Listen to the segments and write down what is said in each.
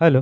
Hello.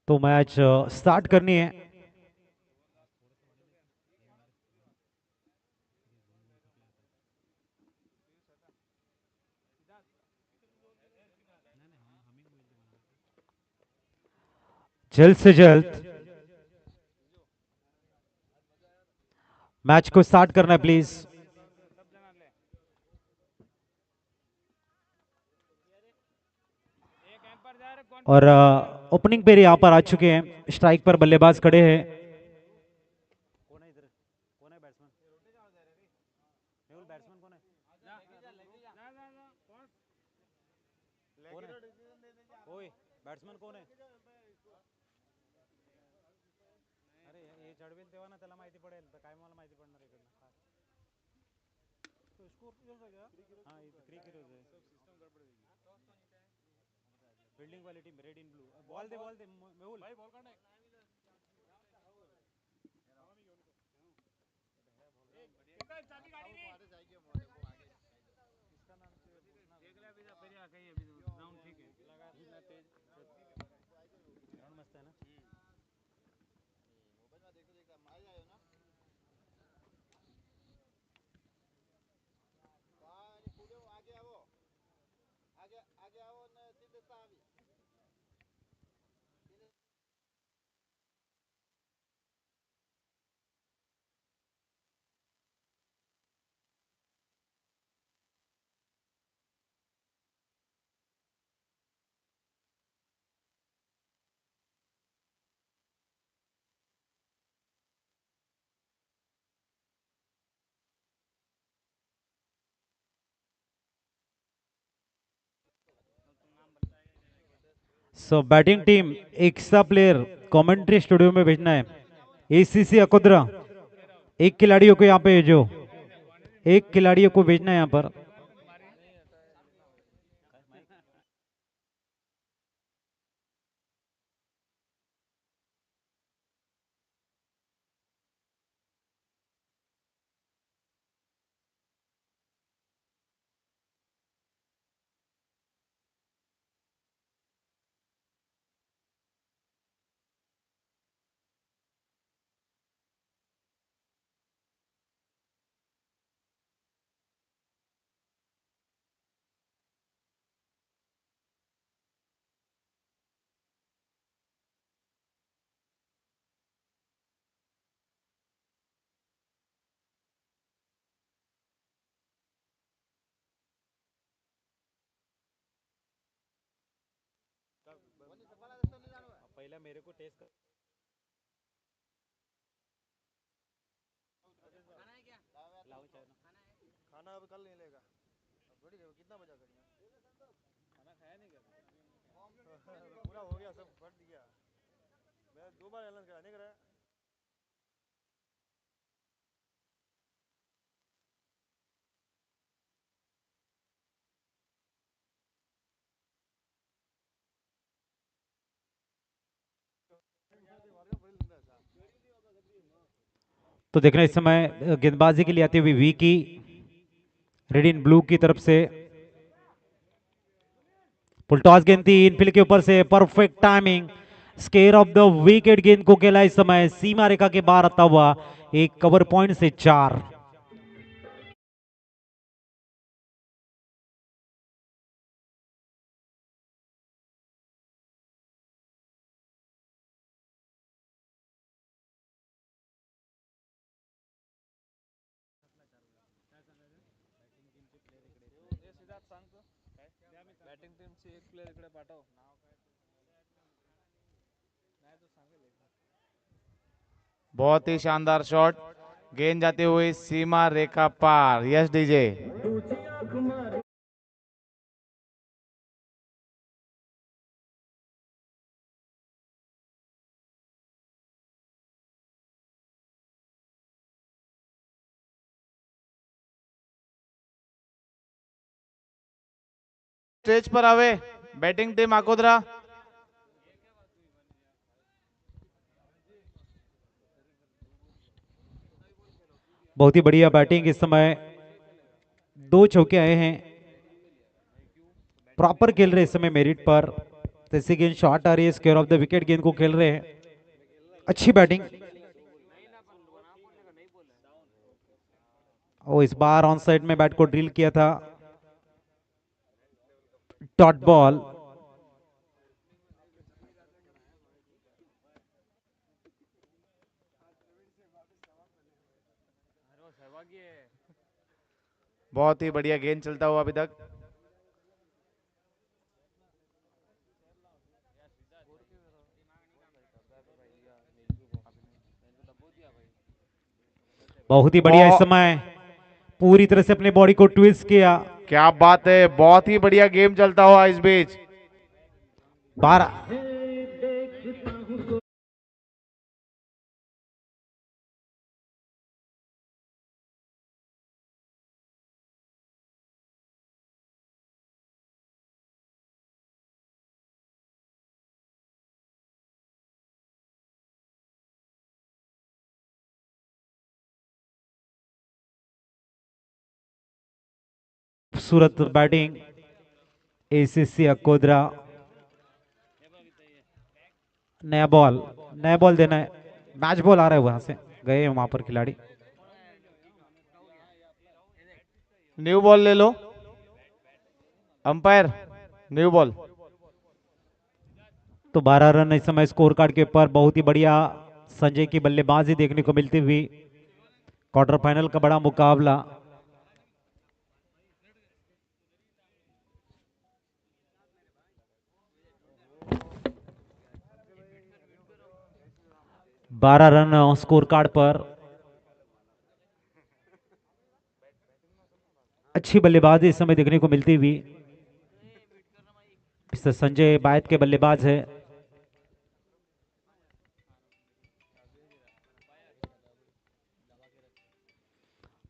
तो match start करनी है। जल्द से जल्द मैच को स्टार्ट करना है प्लीज। और ओपनिंग पे यहाँ पर आ चुके हैं, स्ट्राइक पर बल्लेबाज खड़े हैं। बैट्समैन कौन है? अरे हे चढवेल तेव्हा ना त्याला माहिती पडेल, तर काय मला माहिती पडणार इकडनं. तो स्कोर किती आहे? हां, इथं क्रिक हिरोज आहे. फील्डिंग वाली team red in blue. Ball दे मेहुल भाई, बॉल काढ. ग्राउंड मस्त आहे ना. सो बैटिंग टीम एक सा प्लेयर कमेंट्री स्टूडियो में भेजना है। एसीसी अकोद्रा, एक खिलाड़ियों को यहाँ पे भेजो, एक खिलाड़ियों को भेजना है यहाँ पर। पहले मेरे को टेस्ट कर। लाओ चाय ना। खाना अब कल नहीं लेगा, अब थोड़ी देर कितना बजा करिए। खाना खाया नहीं क्या? पूरा हो गया, सब भर दिया। मैं 2 बार ऐलान करा नहीं कराया। तो देखना इस समय गेंदबाजी के लिए आती हुई वी की रेड इन ब्लू की तरफ से फुल टॉस गेंद थी, इनफील्ड के ऊपर से perfect timing. Square of the wicket गेंद को खेला इस समय सीमा रेखा के बाहर आता हुआ एक कवर पॉइंट से 4। बहुत ही शानदार शॉट, गेंद जाती हुई सीमा रेखा पार। Yes DJ. स्टेज पर आवे बैटिंग टीम आकोदरा। बहुत ही बढ़िया बैटिंग इस समय, 2 चौके आए हैं, प्रॉपर खेल रहे इस समय मेरिट पर। जैसे गेंद शॉट आ रही है, स्क्वायर ऑफ द विकेट गेंद को खेल रहे हैं, अच्छी बैटिंग। और इस बार ऑन साइड में बैट को ड्रिल किया था, डॉट बॉल। बहुत ही बढ़िया गेंद चलता हुआ अभी तक। बहुत ही बढ़िया इस समय पूरी तरह से अपने बॉडी को ट्विस्ट किया। क्या बात है, बहुत ही बढ़िया गेम चलता हुआ इस बीच। 12 खूबसूरत बैटिंग एसीसी अकोदरा। नया बॉल देना है, मैच बॉल आ रहा है, वहां से गए हैं वहां पर खिलाड़ी। न्यू बॉल ले लो अंपायर, न्यू बॉल। तो 12 रन इस समय स्कोर कार्ड के ऊपर। बहुत ही बढ़िया संजय की बल्लेबाजी देखने को मिलती हुई। क्वार्टर फाइनल का बड़ा मुकाबला। बारह रन स्कोर कार्ड पर। अच्छी बल्लेबाजी इस समय देखने को मिलती हुई। इससे संजय बायत के बल्लेबाज है।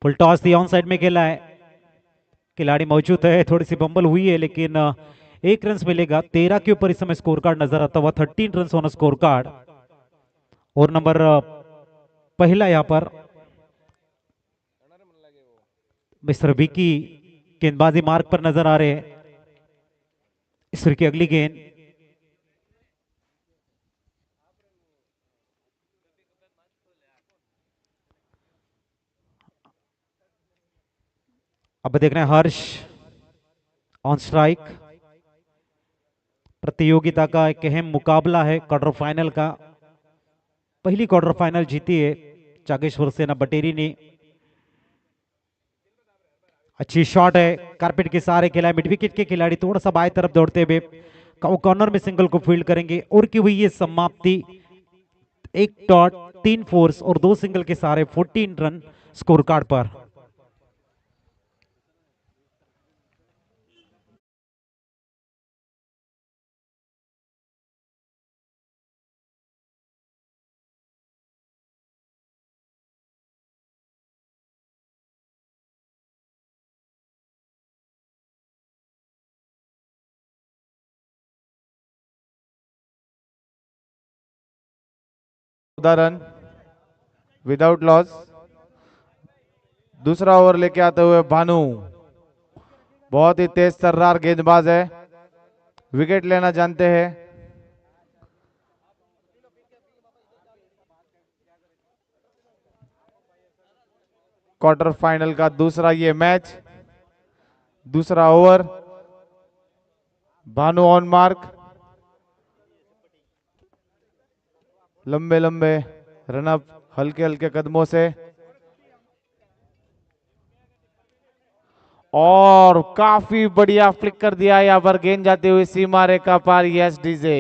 फुल टॉस थी, ऑन साइड में खेला है, खिलाड़ी मौजूद है, थोड़ी सी बम्बल हुई है लेकिन 1 रन मिलेगा। 13 के ऊपर इस समय स्कोर कार्ड नजर आता हुआ। 13 रन ऑन स्कोर कार्ड। और नंबर पहला यहां पर मिस्टर विकी गेंदबाजी मार्ग पर नजर आ रहे हैं। इस की अगली गेंद अब देखना है हर्ष ऑन स्ट्राइक। प्रतियोगिता का एक अहम मुकाबला है, क्वार्टर फाइनल का। पहली क्वार्टर फाइनल जीती है चागेश्वर सेना बटेरी ने। अच्छी शॉट है, कारपेट के सारे खेला है। मिड विकेट के खिलाड़ी थोड़ा सा बाएं तरफ दौड़ते हुए कॉर्नर में सिंगल को फील्ड करेंगे और की हुई ये समाप्ति। 1 डॉट 3 फोर्स और 2 सिंगल के सारे 14 रन स्कोर कार्ड पर। Run without loss. दूसरा ओवर लेके आते हुए भानु, बहुत ही तेज तर्रार गेंदबाज है, विकेट लेना जानते हैं। क्वार्टर फाइनल का दूसरा ये मैच, दूसरा ओवर। भानु ऑन मार्क, लंबे लंबे रनअप, हल्के हल्के कदमों से, और काफी बढ़िया फ्लिक कर दिया यहाँ पर, गेंद जाती हुई सीमा रेखा पार। Yes DJ.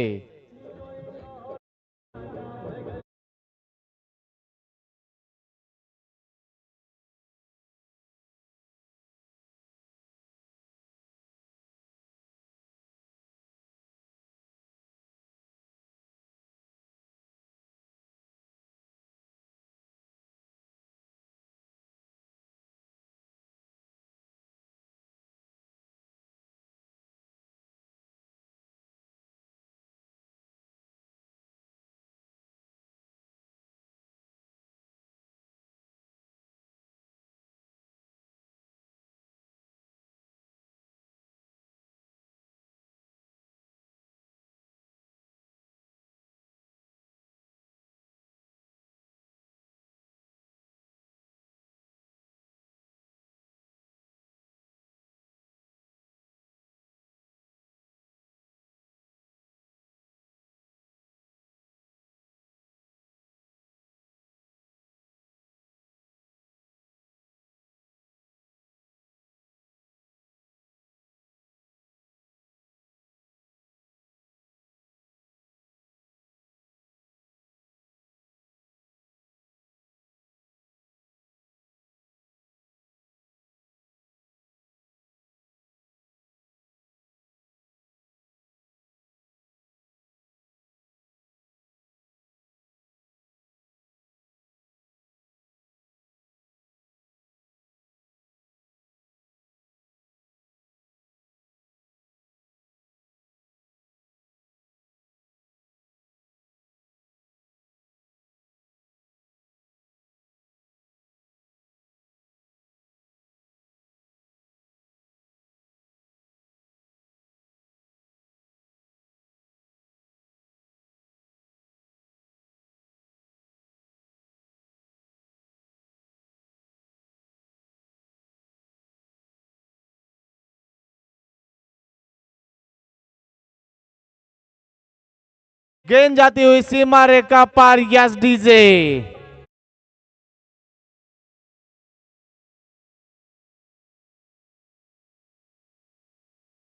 गेंद जाती हुई सीमा रेखा पार। Yes DJ.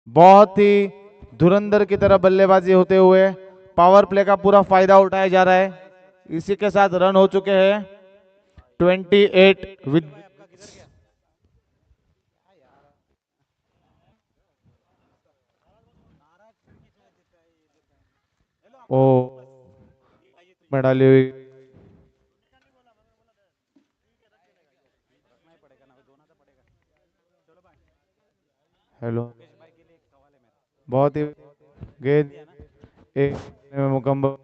बहुत ही धुरंधर की तरह बल्लेबाजी होते हुए पावर प्ले का पूरा फायदा उठाया जा रहा है। इसी के साथ रन हो चुके हैं 28 विद। ओ में डाली हुई। हेलो, बहुत ही गेंद एक में मुकम्मल।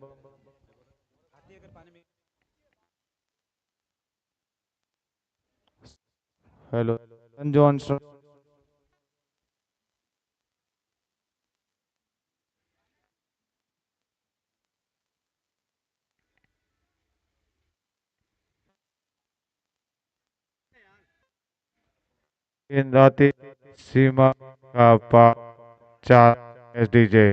Hello, Sanju Armstrong. गेंद आती सीमा का पार 4। एसडीजे।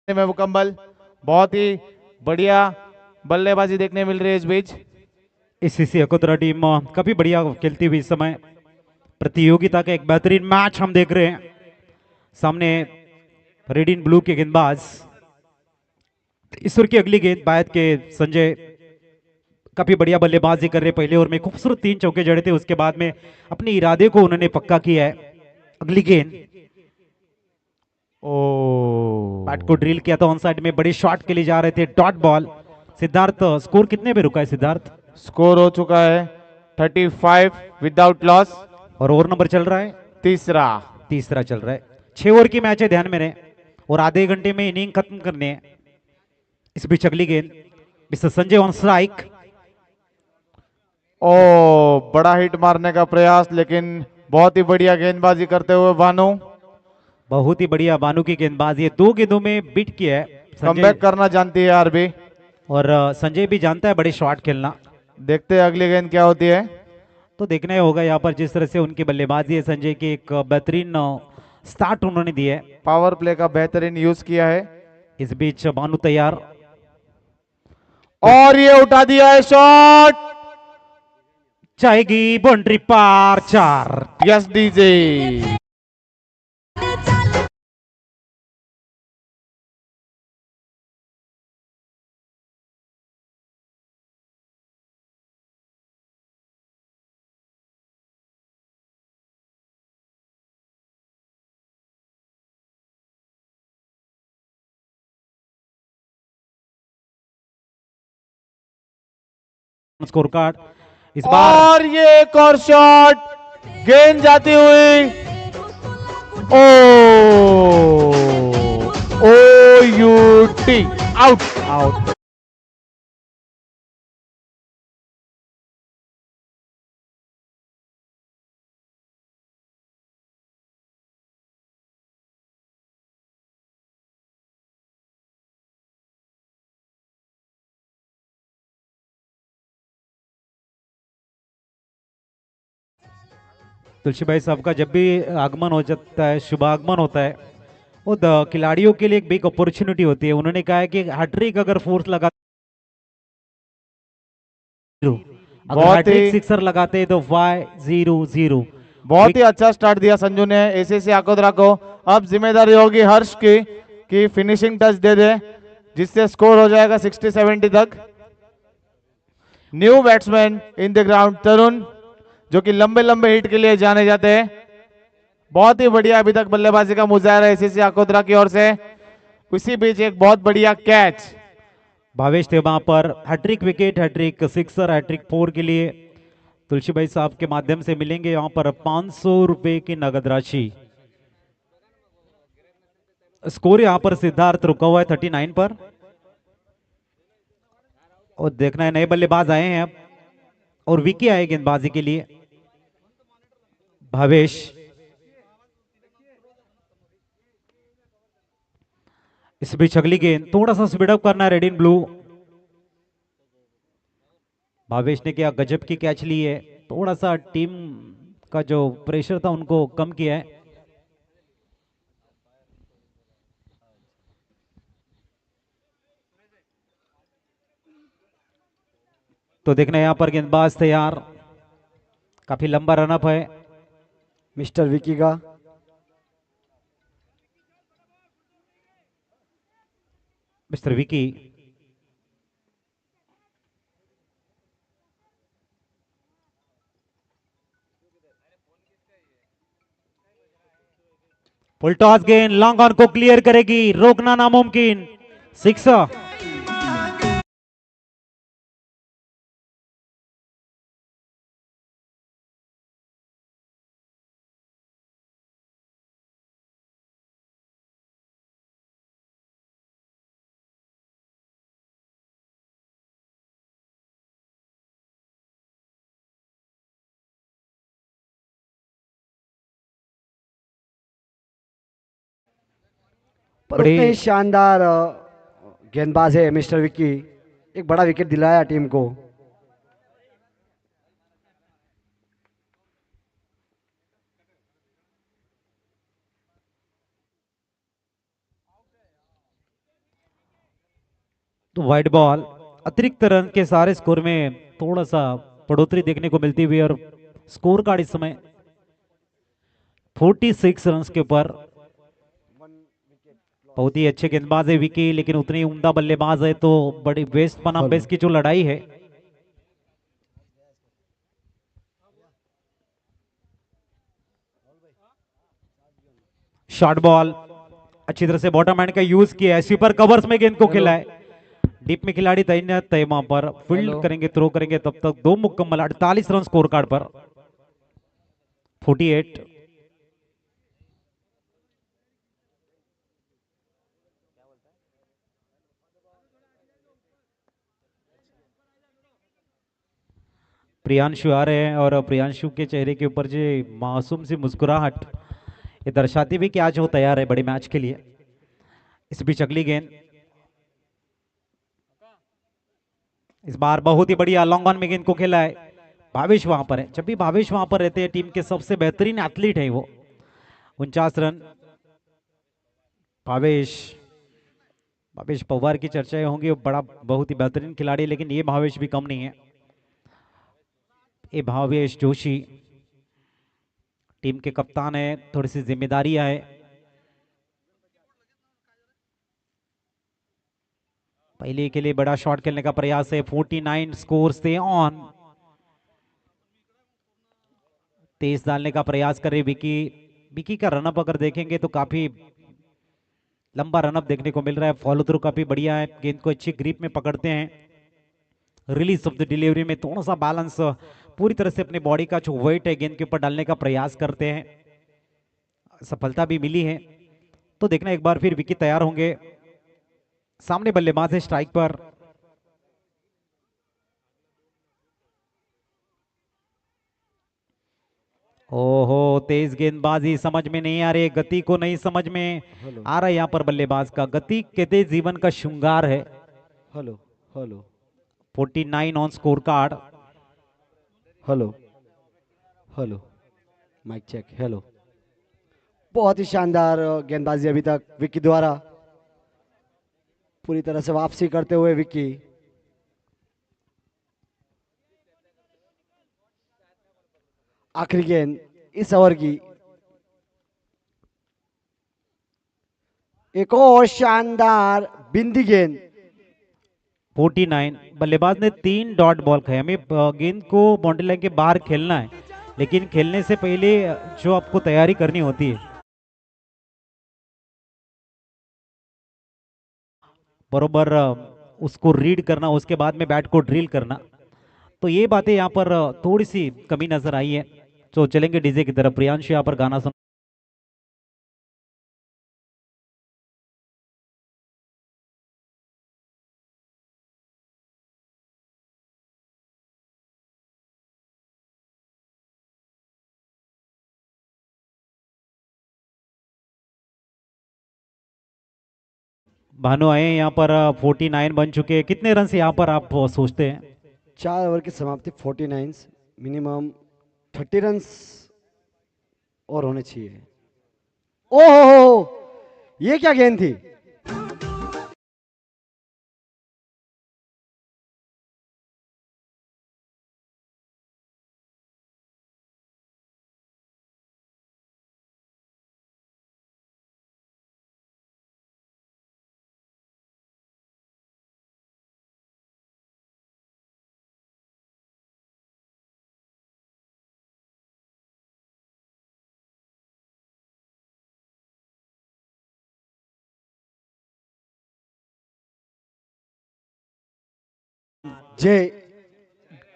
में मुकम्मल। बहुत ही बढ़िया बल्लेबाजी देखने मिल रही है इस बीच। एससीसी अकोतरा टीम काफी बढ़िया खेलती हुई इस समय प्रतियोगिता का एक बेहतरीन मैच हम देख रहे हैं। सामने रेड इन ब्लू के गेंदबाज ईश्वर की अगली गेंद बैट के संजय काफी बढ़िया बल्लेबाजी कर रहे। पहले ओवर में खूबसूरत 3 चौके जड़े थे, उसके बाद में अपने इरादे को उन्होंने पक्का किया है। अगली गेंद ओ बैट को ड्रिल किया था ऑन साइड में, बड़े शॉट के लिए जा रहे थे, डॉट बॉल। सिद्धार्थ स्कोर कितने पे रुका है सिद्धार्थ? स्कोर हो चुका है 35 विदाउट लॉस। और ओवर नंबर चल रहा है तीसरा चल रहा है। 6 ओवर की मैच है, ध्यान में रहे, और आधे घंटे में इनिंग खत्म करने हैं। इस बीच अगली गेंद मिस्टर संजय ऑन स्ट्राइक। ओ बड़ा हिट मारने का प्रयास, लेकिन बहुत ही बढ़िया गेंदबाजी करते हुए भानु। बहुत ही बढ़िया भानु की गेंदबाजी है, 2 गेंदों में बीट किया है कमबैक करना जानती है आरबी, और संजय भी जानता है बड़े शॉट खेलना। देखते हैं अगली गेंद क्या होती है। तो देखना ही होगा यहाँ पर जिस तरह से उनकी बल्लेबाजी है संजय की, एक बेहतरीन स्टार्ट उन्होंने दिया है, पावर प्ले का बेहतरीन यूज किया है। इस बीच भानु तैयार, और ये उठा दिया है शॉट, जाएगी बाउंड्री पार, 4। Yes DJ. स्कोर कार्ड इस बार, और ये एक और शॉट, गेंद जाती हुई, ओ ओ यू टी, आउट। तुलसी भाई साहब का जब भी आगमन हो जाता है, शुभ आगमन होता है, वो खिलाड़ियों के लिए एक बिग अपॉर्चुनिटी होती है। उन्होंने कहा है कि हैट्रिक अगर फोर्स लगा, अगर हैट्रिक सिक्सर लगाते तो 5-0-0। बहुत ही अच्छा स्टार्ट दिया संजू ने एसीसी आकोदरा को। अब जिम्मेदारी होगी हर्ष की कि फिनिशिंग टच दे दे, जिससे स्कोर हो जाएगा 60-70 तक। New batsman in the ground Tarun, जो कि लंबे लंबे हिट के लिए जाने जाते हैं। बहुत ही बढ़िया अभी तक बल्लेबाजी का मुजाहरा एसीसी आकोदरा की ओर से। उसी बीच एक बहुत बढ़िया कैच, भावेश थे वहां पर। Hattrick wicket, hattrick sixer, hattrick 4 के लिए तुलसी भाई साहब के माध्यम से मिलेंगे यहाँ पर 500 रुपए की नगद राशि। स्कोर यहाँ पर सिद्धार्थ रुका हुआ है 39 पर, और देखना है नए बल्लेबाज आए हैं अब, और विकी आए गेंदबाजी के लिए। भावेश, इस बीच अगली गेंद, थोड़ा सा स्पीडअप करना है रेड इन ब्लू। भावेश ने क्या गजब की कैच ली है, थोड़ा सा टीम का जो प्रेशर था उनको कम किया है। तो देखना यहां पर गेंदबाज तैयार, काफी लंबा रनअप है मिस्टर विकी का। मिस्टर विकी। फुल टॉस गेंद लॉन्ग ऑन को क्लियर करेगी, रोकना नामुमकिन, 6। पर उतने ही शानदार गेंदबाज है मिस्टर विक्की, एक बड़ा विकेट दिलाया टीम को। Wide ball. अतिरिक्त रन के सारे स्कोर में थोड़ा सा बढ़ोतरी देखने को मिलती हुई और स्कोर कार्ड इस समय 46 रन के ऊपर। बहुत ही अच्छे गेंदबाज है विकी, लेकिन उतनी उम्दा बल्लेबाज है, तो बड़ी वेस्ट बनाम बेस्ट की जो लड़ाई है। शॉर्ट बॉल अच्छी तरह से बॉटम हैंड का यूज किया है, स्वीपर कवर्स में गेंद को खेला है। डीप में खिलाड़ी तैनात है वहां पर, फील्ड करेंगे, थ्रो करेंगे, तब तक दो मुकम्मल 48 रन स्कोर कार्ड पर। 48। प्रियांशु आ रहे हैं और प्रियांशु के चेहरे के ऊपर जो मासूम सी मुस्कुराहट, ये दर्शाती भी कि आज वो तैयार है बड़े मैच के लिए। इस बीच अगली गेंद, इस बार बहुत ही बढ़िया लॉन्ग ऑन में गेंद को खेला है। भावेश वहां पर है, जब भी भावेश वहां पर रहते हैं टीम के सबसे बेहतरीन एथलीट है वो। 49 रन। भावेश पवार की चर्चाएं होंगी, बड़ा बहुत ही बेहतरीन खिलाड़ी, लेकिन ये भावेश भी कम नहीं है। ये भावेश जोशी टीम के कप्तान है, थोड़ी सी जिम्मेदारियां है। पहले के लिए बड़ा शॉट खेलने का प्रयास है। 49 स्कोर से ऑन, तेज डालने का प्रयास करे विकी। विकी का रनअप अगर देखेंगे तो काफी लंबा रनअप देखने को मिल रहा है। फॉलो थ्रू काफी बढ़िया है, गेंद को अच्छी ग्रिप में पकड़ते हैं। रिलीज ऑफ द डिलीवरी में थोड़ा सा बैलेंस, पूरी तरह से अपनी बॉडी का जो वेट है गेंद के ऊपर डालने का प्रयास करते हैं, सफलता भी मिली है। तो देखना एक बार फिर विकी तैयार होंगे। सामने बल्लेबाज है स्ट्राइक पर। ओहो, तेज गेंदबाजी समझ में नहीं आ रही, गति को नहीं समझ में आ रहा है यहाँ पर बल्लेबाज का। गति कहते जीवन का श्रृंगार है। Hello hello 49 on score card. Hello hello mike check. Hello, बहुत ही शानदार गेंदबाजी अभी तक विकी द्वारा, पूरी तरह से वापसी करते हुए विकी। आखिरी गेंद इस ओवर की, एक और शानदार बिंदी गेंद। 49। बल्लेबाज ने 3 डॉट बॉल खाए। हमें गेंद को बाउंड्री लाइन के बाहर खेलना है, लेकिन खेलने से पहले जो आपको तैयारी करनी होती है, बरोबर उसको रीड करना, उसके बाद में बैट को ड्रिल करना, तो ये बातें यहाँ पर थोड़ी सी कमी नजर आई है। तो चलेंगे डीजे की तरफ। प्रियांशु यहाँ पर गाना सुन। भानु आए यहाँ पर। 49 बन चुके हैं। कितने रन से यहाँ पर आप सोचते हैं? 4 ओवर की समाप्ति, 49, मिनिमम 30 रन और होने चाहिए। ओहो, ये क्या गेंद थी? जय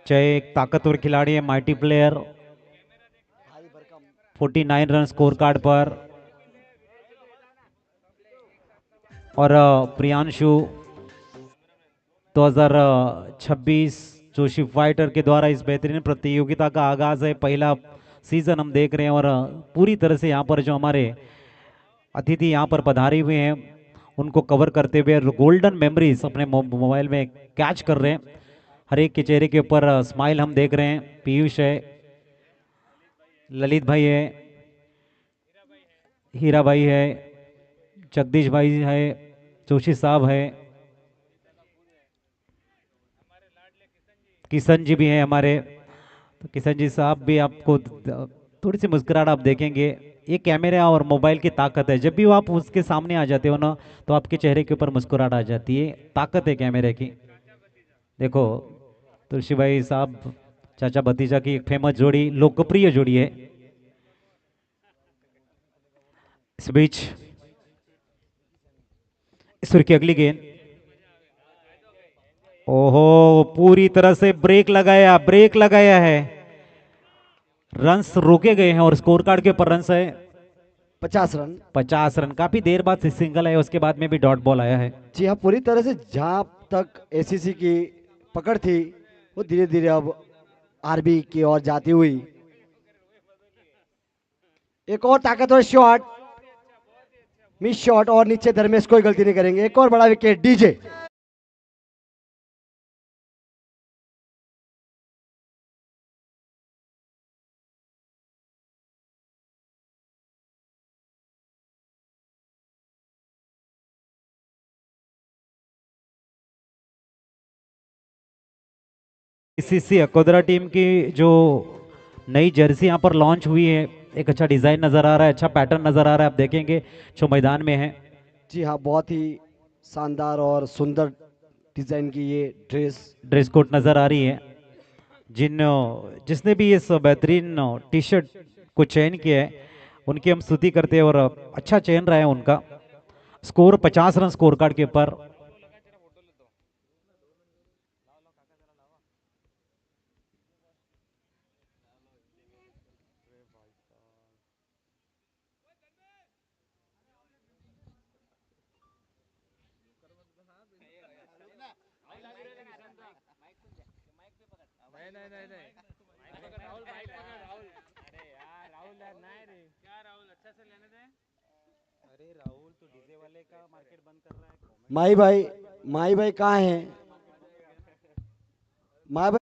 जय एक ताकतवर खिलाड़ी है, mighty player. 49 run score card पर। और प्रियांशु 2026 जोशी फाइटर के द्वारा इस बेहतरीन प्रतियोगिता का आगाज है। पहला सीजन हम देख रहे हैं और पूरी तरह से यहाँ पर जो हमारे अतिथि यहाँ पर पधारे हुए हैं उनको कवर करते हुए गोल्डन मेमोरीज अपने मोबाइल में कैच कर रहे हैं। हर एक के चेहरे के ऊपर स्माइल हम देख रहे हैं। पीयूष है, ललित भाई है, हीरा भाई है, जगदीश भाई है, जोशी साहब है, किशन जी भी हैं हमारे, तो किशन जी साहब भी आपको थोड़ी सी मुस्कुराहट आप देखेंगे। ये कैमरा और मोबाइल की ताकत है, जब भी वो आप उसके सामने आ जाते हो ना तो आपके चेहरे के ऊपर मुस्कुराहट आ जाती है, ताकत है कैमरे की। देखो तुलसी भाई साहब चाचा भतीजा की एक फेमस जोड़ी, लोकप्रिय जोड़ी है। इस बीच ईश्वर की अगली गेंद, ओहो पूरी तरह से ब्रेक लगाया है, रन्स रोके गए हैं और स्कोर कार्ड के ऊपर रन्स है 50 रन। 50 रन। काफी देर बाद सिंगल आया, उसके बाद में भी डॉट बॉल आया है। जी हाँ, पूरी तरह से जहां तक एसीसी की पकड़ थी वो धीरे धीरे अब आरबी की ओर जाती हुई। एक और ताकतवर शॉट, मिस शॉट, और नीचे धर्मेश कोई गलती नहीं करेंगे। एक और बड़ा wicket DJ. CC Akodara team की जो नई जर्सी यहाँ पर लॉन्च हुई है, एक अच्छा डिजाइन नजर आ रहा है, अच्छा पैटर्न नजर आ रहा है, आप देखेंगे जो मैदान में है। जी हाँ, बहुत ही शानदार और सुंदर डिजाइन की ये ड्रेस कोड नजर आ रही है। जिसने भी इस बेहतरीन टी शर्ट को चयन किया है उनकी हम स्तुति करते हैं, और अच्छा चयन रहा है उनका। स्कोर 50 रन स्कोर कार्ड के ऊपर। माही भाई कहाँ हैं? माही भाई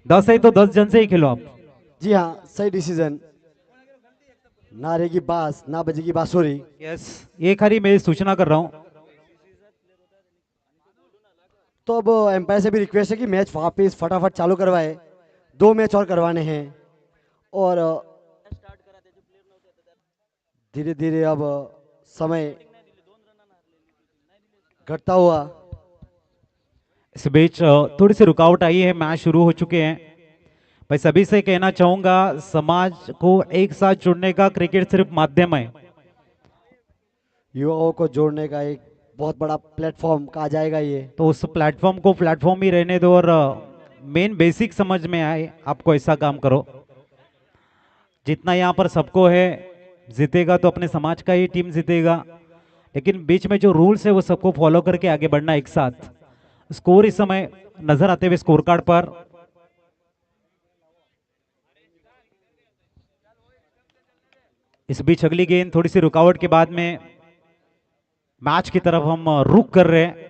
10 है तो 10 जन से ही खेलो आप। जी हाँ, सही डिसीजन। ना रहेगी बांस, ना बजेगी बांसुरी। यस, ये खरी मैं सूचना कर रहा हूँ। तो अब एम्पायर से भी रिक्वेस्ट है कि मैच वापस फटाफट चालू करवाए। 2 मैच और करवाने हैं और धीरे धीरे अब समय घटता हुआ। इस बीच थोड़ी सी रुकावट आई है, मैच शुरू हो चुके हैं। भाई सभी से कहना चाहूंगा, समाज को एक साथ जुड़ने का क्रिकेट सिर्फ माध्यम है। युवाओं को जोड़ने का एक बहुत बड़ा प्लेटफॉर्म कहा जाएगा ये। तो उस प्लेटफॉर्म को प्लेटफॉर्म ही रहने दो और मेन बेसिक समझ में आए, आपको ऐसा काम करो। जितना यहाँ पर सबको है, जीतेगा तो अपने समाज का ही टीम जीतेगा, लेकिन बीच में जो रूल्स है वो सबको फॉलो करके आगे बढ़ना एक साथ। स्कोर इस समय नजर आते हुए स्कोर कार्ड पर, इस बीच अगली गेंद थोड़ी सी रुकावट के बाद में मैच की तरफ हम रुक कर रहे हैं।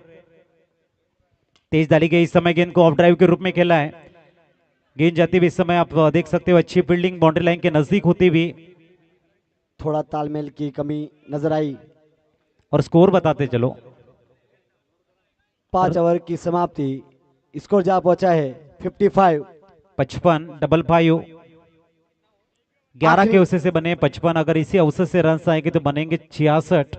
तेज डाली गई, इस समय गेंद को ऑफ ड्राइव के रूप में खेला है। गेंद जाती हुई इस समय आप देख सकते हो अच्छी फील्डिंग बाउंड्री लाइन के नजदीक होती हुई। थोड़ा तालमेल की कमी नजर आई। और स्कोर बताते चलो। 5 ओवर की समाप्ति, स्कोर जा पहुंचा है 55। 55, डबल 5, 11 के आखिरी अवसर से बने 55। अगर इसी अवसर से रन आएंगे तो बनेंगे 66।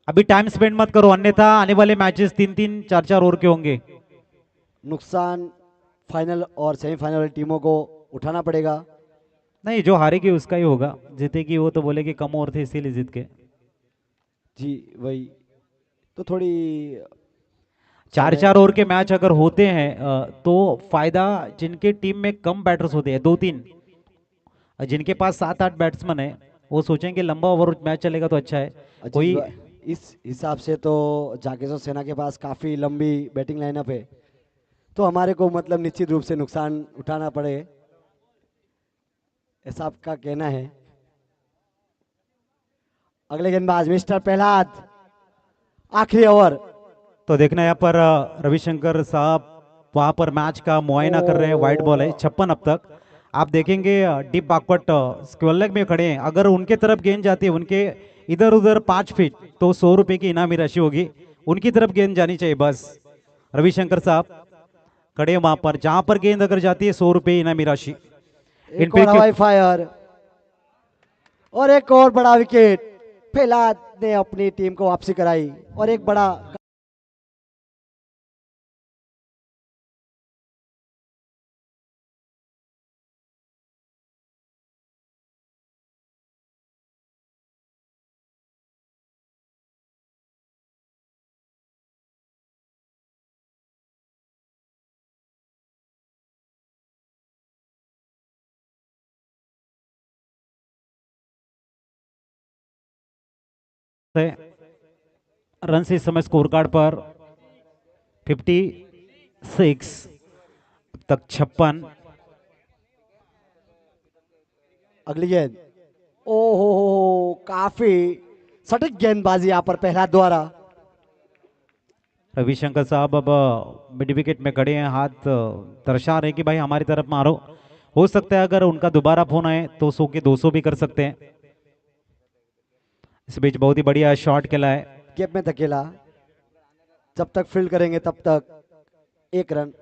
अभी टाइम स्पेंड मत करो, अन्यथा आने वाले मैचेस 3-3, 4-4 ओवर के होंगे। नुकसान फाइनल और सेमीफाइनल वाली टीमों को उठाना पड़ेगा। नहीं, जो हारेगी उसका ही होगा, जीतेगी वो तो बोलेगी कम ओवर थे इसीलिए जीत के। जी वही तो थोड़ी 4-4 ओवर के मैच अगर होते हैं तो फायदा जिनके टीम में कम बैटर्स होते हैं, 2-3, जिनके पास 7-8 बैट्समैन है, वो सोचेंगे लंबा ओवर मैच चलेगा तो अच्छा है। अजीत कोई भाई, इस हिसाब से तो जाकेश्वर सेना के पास काफी लंबी बैटिंग लाइनअप है, तो हमारे को मतलब निश्चित रूप से नुकसान उठाना पड़े, ऐसा आपका कहना है। अगले गेंदबाज मिस्टर प्रहलाद, आखिरी ओवर। तो देखना यहाँ पर रविशंकर साहब वहां पर मैच का मुआयना कर रहे हैं। वाइड बॉल है 56 अब तक। आप देखेंगे डीप बैकवर्ड स्क्वेयर लेग में खड़े हैं, अगर उनके तरफ गेंद जाती है, उनके इधर उधर 5 फीट, तो 100 रुपए की इनामी राशि होगी। उनकी तरफ गेंद जानी चाहिए बस। रविशंकर साहब खड़े हैं वहां पर, जहां पर गेंद अगर जाती है 100 रुपए इनामी राशि। इन एक और हवाई फायर और एक और बड़ा विकेट। प्रहलाद ने अपनी टीम को वापसी कराई और एक बड़ा रन से इस समय स्कोर कार्ड पर 56 तक 56। अगली गेंद। ओहो काफी सटीक गेंदबाजी यहाँ पर प्रहलाद द्वारा। रविशंकर साहब अब मिड विकेट में खड़े हैं, हाथ दर्शा रहे कि भाई हमारी तरफ मारो। हो सकता है अगर उनका दोबारा फोन आए तो 100 के 200 भी कर सकते हैं। इस बीच बहुत ही बढ़िया शॉट खेला है। गेप में धकेला, जब तक फील्ड करेंगे तब तक 1 रन।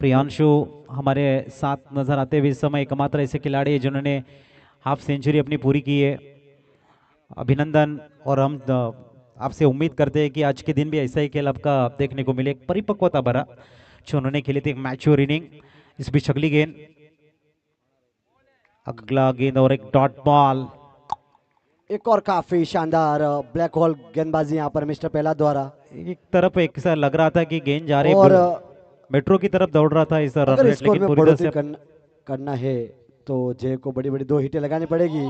प्रियांशु हमारे साथ नजर आते हुए इस समय एकमात्र ऐसे खिलाड़ी है जिन्होंने हाफ सेंचुरी अपनी पूरी की है। अभिनंदन। और हम आपसे उम्मीद करते हैं कि आज के दिन भी ऐसा ही खेल आपका देखने को मिले, एक परिपक्वता भरा जो उन्होंने खेली थी, एक मैच्योर इनिंग। इस बीच अगली गेंद, अगला गेंद और एक डॉट बॉल। एक और काफी शानदार ब्लैक होल गेंदबाजी यहाँ पर मिस्टर प्रहलाद द्वारा। एक तरफ एक सा लग रहा था कि गेंद जा रही और मेट्रो की तरफ दौड़ रहा था इस रन अगर रेट, स्कोर लेकिन में पूरी तरह बढ़ोतरी से करना है तो जय को बड़ी बड़ी 2 हिटें लगानी पड़ेगी।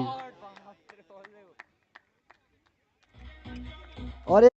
और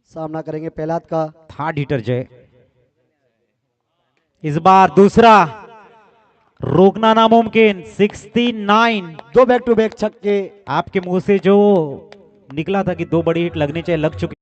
सामना करेंगे पहलाद का। थर्ड हिटर जय। इस बार दूसरा, रोकना नामुमकिन। 69। दो बैक टू बैक छक्के। आपके मुंह से जो निकला था कि दो बड़ी हिट लगनी चाहिए, लग चुकी।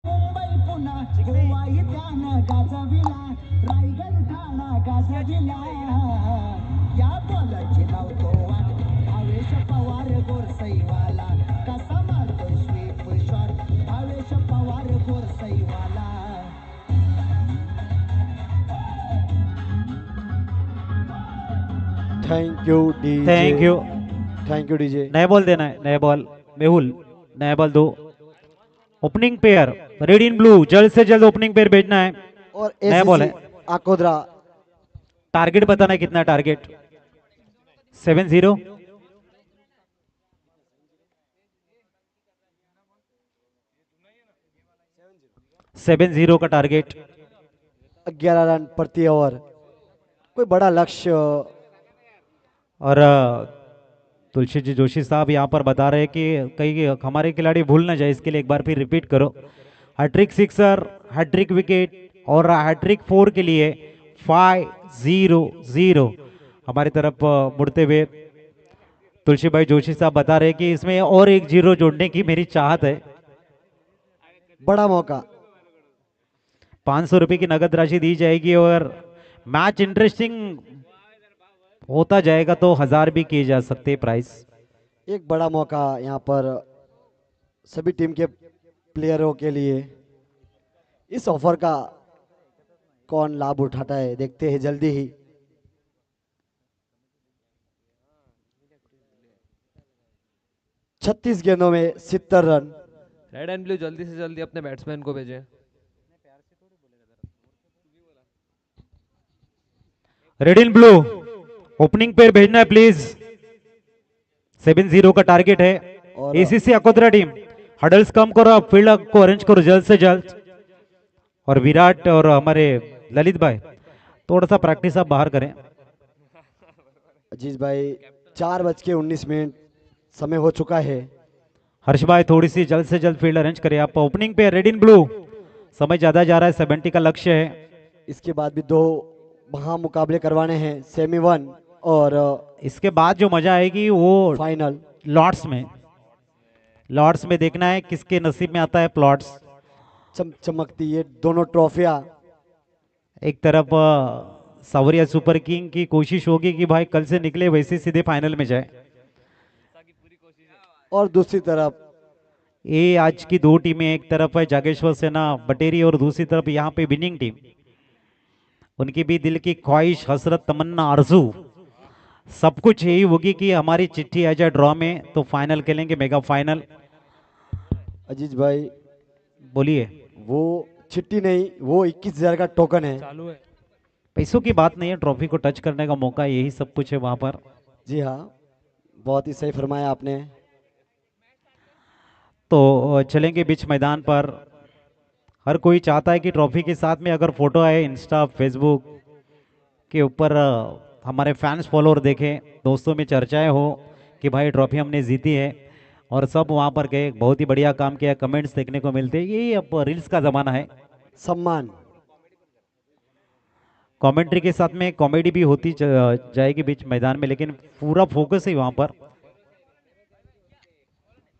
मुंबई पुन्हा गोवा इथ्यानं गाजविला, रायगड ठाणा गाजविला, या बॉलरचे नाव तो वाट, भावेश पवार गोरसईवाला, कसा मारतो sweep shot, Bhavesh Pawar Gorasaiwala. Thank you DJ. Thank you. Thank you DJ. नया बॉल देना है, नया बॉल। मेहुल नया बॉल दो। Opening pair red in blue, जल्द से जल्द ओपनिंग पेयर भेजना है। और नया बॉल है। आकोदरा। टारगेट बताना है कितना टारगेट। 7-0। 7-0 का टारगेट। 11 रन प्रति ओवर, कोई बड़ा लक्ष्य। और तुलसी जी जोशी साहब यहाँ पर बता रहे हैं कि कई हमारे खिलाड़ी भूल ना जाए, इसके लिए एक बार फिर रिपीट करो। हैट्रिक सिक्सर, हैट्रिक विकेट और हैट्रिक 4 के लिए 5-0-0 हमारी तरफ मुड़ते हुए तुलसी भाई जोशी साहब बता रहे हैं कि इसमें और एक 0 जोड़ने की मेरी चाहत है। बड़ा मौका। 500 रुपए की नगद राशि दी जाएगी और मैच इंटरेस्टिंग होता जाएगा तो 1000 भी किए जा सकते हैं प्राइस। एक बड़ा मौका यहाँ पर सभी टीम के प्लेयरों के लिए। इस ऑफर का कौन लाभ उठाता है, देखते हैं जल्दी ही। छत्तीस गेंदों में 70 रन। रेड एंड ब्लू जल्दी से जल्दी अपने बैट्समैन को भेजें। Red in blue opening pair भेजना है प्लीज। 7-0 का टारगेट है। और एसीसी अकोदरा टीम हडल्स कम करो, आप फील्ड को अरेंज करो जल्द से जल्द। और विराट और हमारे ललित भाई थोड़ा सा प्रैक्टिस आप बाहर करें। अजीज भाई 4:19 समय हो चुका है। हर्ष भाई थोड़ी सी जल्द से जल्द फील्ड अरेंज करें आप। ओपनिंग पे रेड इन ब्लू, समय ज्यादा जा रहा है, 70 का लक्ष्य है। इसके बाद भी दो महा मुकाबले करवाने हैं, सेमी 1 और इसके बाद जो मजा आएगी वो फाइनल लॉर्ड्स में। लॉर्ड्स में देखना है किसके नसीब में आता है प्लॉट्स। चमकती ये दोनों ट्रॉफियां। एक तरफ सावरिया सुपर किंग की कोशिश होगी कि भाई कल से निकले वैसे सीधे फाइनल में जाए, और दूसरी तरफ ये आज की दो टीमें, एक तरफ है जागेश्वर सेना बटेरी और दूसरी तरफ यहाँ पे विनिंग टीम। उनकी भी दिल की ख्वाहिश, हसरत, तमन्ना, आरजू सब कुछ यही होगी कि हमारी चिट्ठी आ जाए ड्रॉ में तो फाइनल खेलेंगे, मेगा फाइनल। अजीज भाई बोलिए। वो चिट्ठी नहीं, वो 21,000 का टोकन है। चालू है। पैसों की बात नहीं है, ट्रॉफी को टच करने का मौका, यही सब कुछ है वहां पर। जी हाँ, बहुत ही सही फरमाया आपने। तो चलेंगे बीच मैदान पर। हर कोई चाहता है कि ट्रॉफी के साथ में अगर फोटो आए इंस्टा फेसबुक के ऊपर, हमारे फैंस फॉलोअर देखें, दोस्तों में चर्चाएं हो कि भाई ट्रॉफी हमने जीती है, और सब वहां पर गए, बहुत ही बढ़िया काम किया, कमेंट्स देखने को मिलते हैं। यही अब रील्स का जमाना है। सम्मान कमेंट्री के साथ में कॉमेडी भी होती जाएगी बीच मैदान में, लेकिन पूरा फोकस है वहां पर।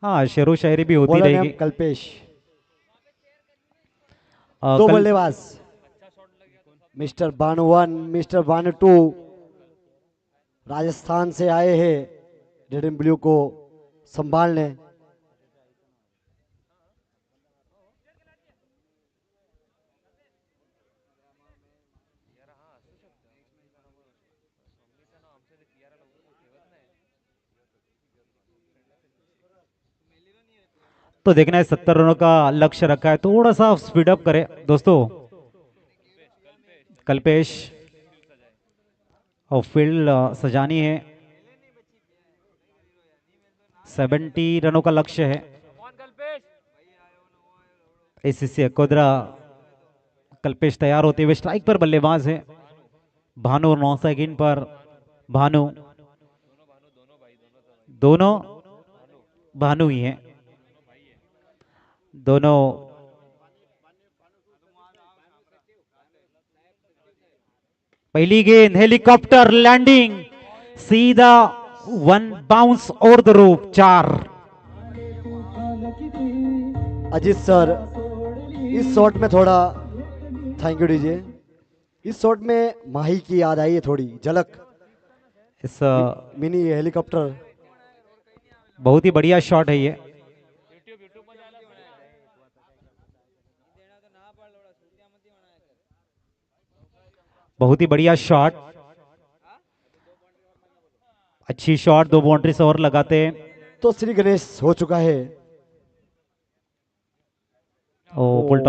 हाँ, शेरो शायरी भी होती बॉलर रहेगी। नेम कल्पेश। दो बल्लेबाज, मिस्टर बानु 1, मिस्टर बानु 2 राजस्थान से आए हैं रेड एंड ब्लू को संभालने। तो देखना है 70 रनों का लक्ष्य रखा है, थोड़ा सा स्पीड अप करें दोस्तों। कल्पेश और फील्ड सजानी है। 70 रनों का लक्ष्य है। एसीसी अकोदरा, कल्पेश तैयार होते हुए स्ट्राइक पर बल्लेबाज है। भानु 9 सेकंड पर। भानु, दोनों भानु ही हैं दोनों। पहली गेंद हेलीकॉप्टर लैंडिंग, सीधा वन बाउंस ओवर द रूप, 4। अजीत सर, इस शॉट में थोड़ा थैंक यू दीजिए। इस शॉट में माही की याद आई है, थोड़ी झलक। इस मिनी हेलीकॉप्टर बहुत ही बढ़िया शॉट है ये। बहुत ही बढ़िया शॉट, अच्छी शॉट। 2 बाउंड्री से और लगाते हैं तो श्री गणेश हो चुका है। ओ, पुल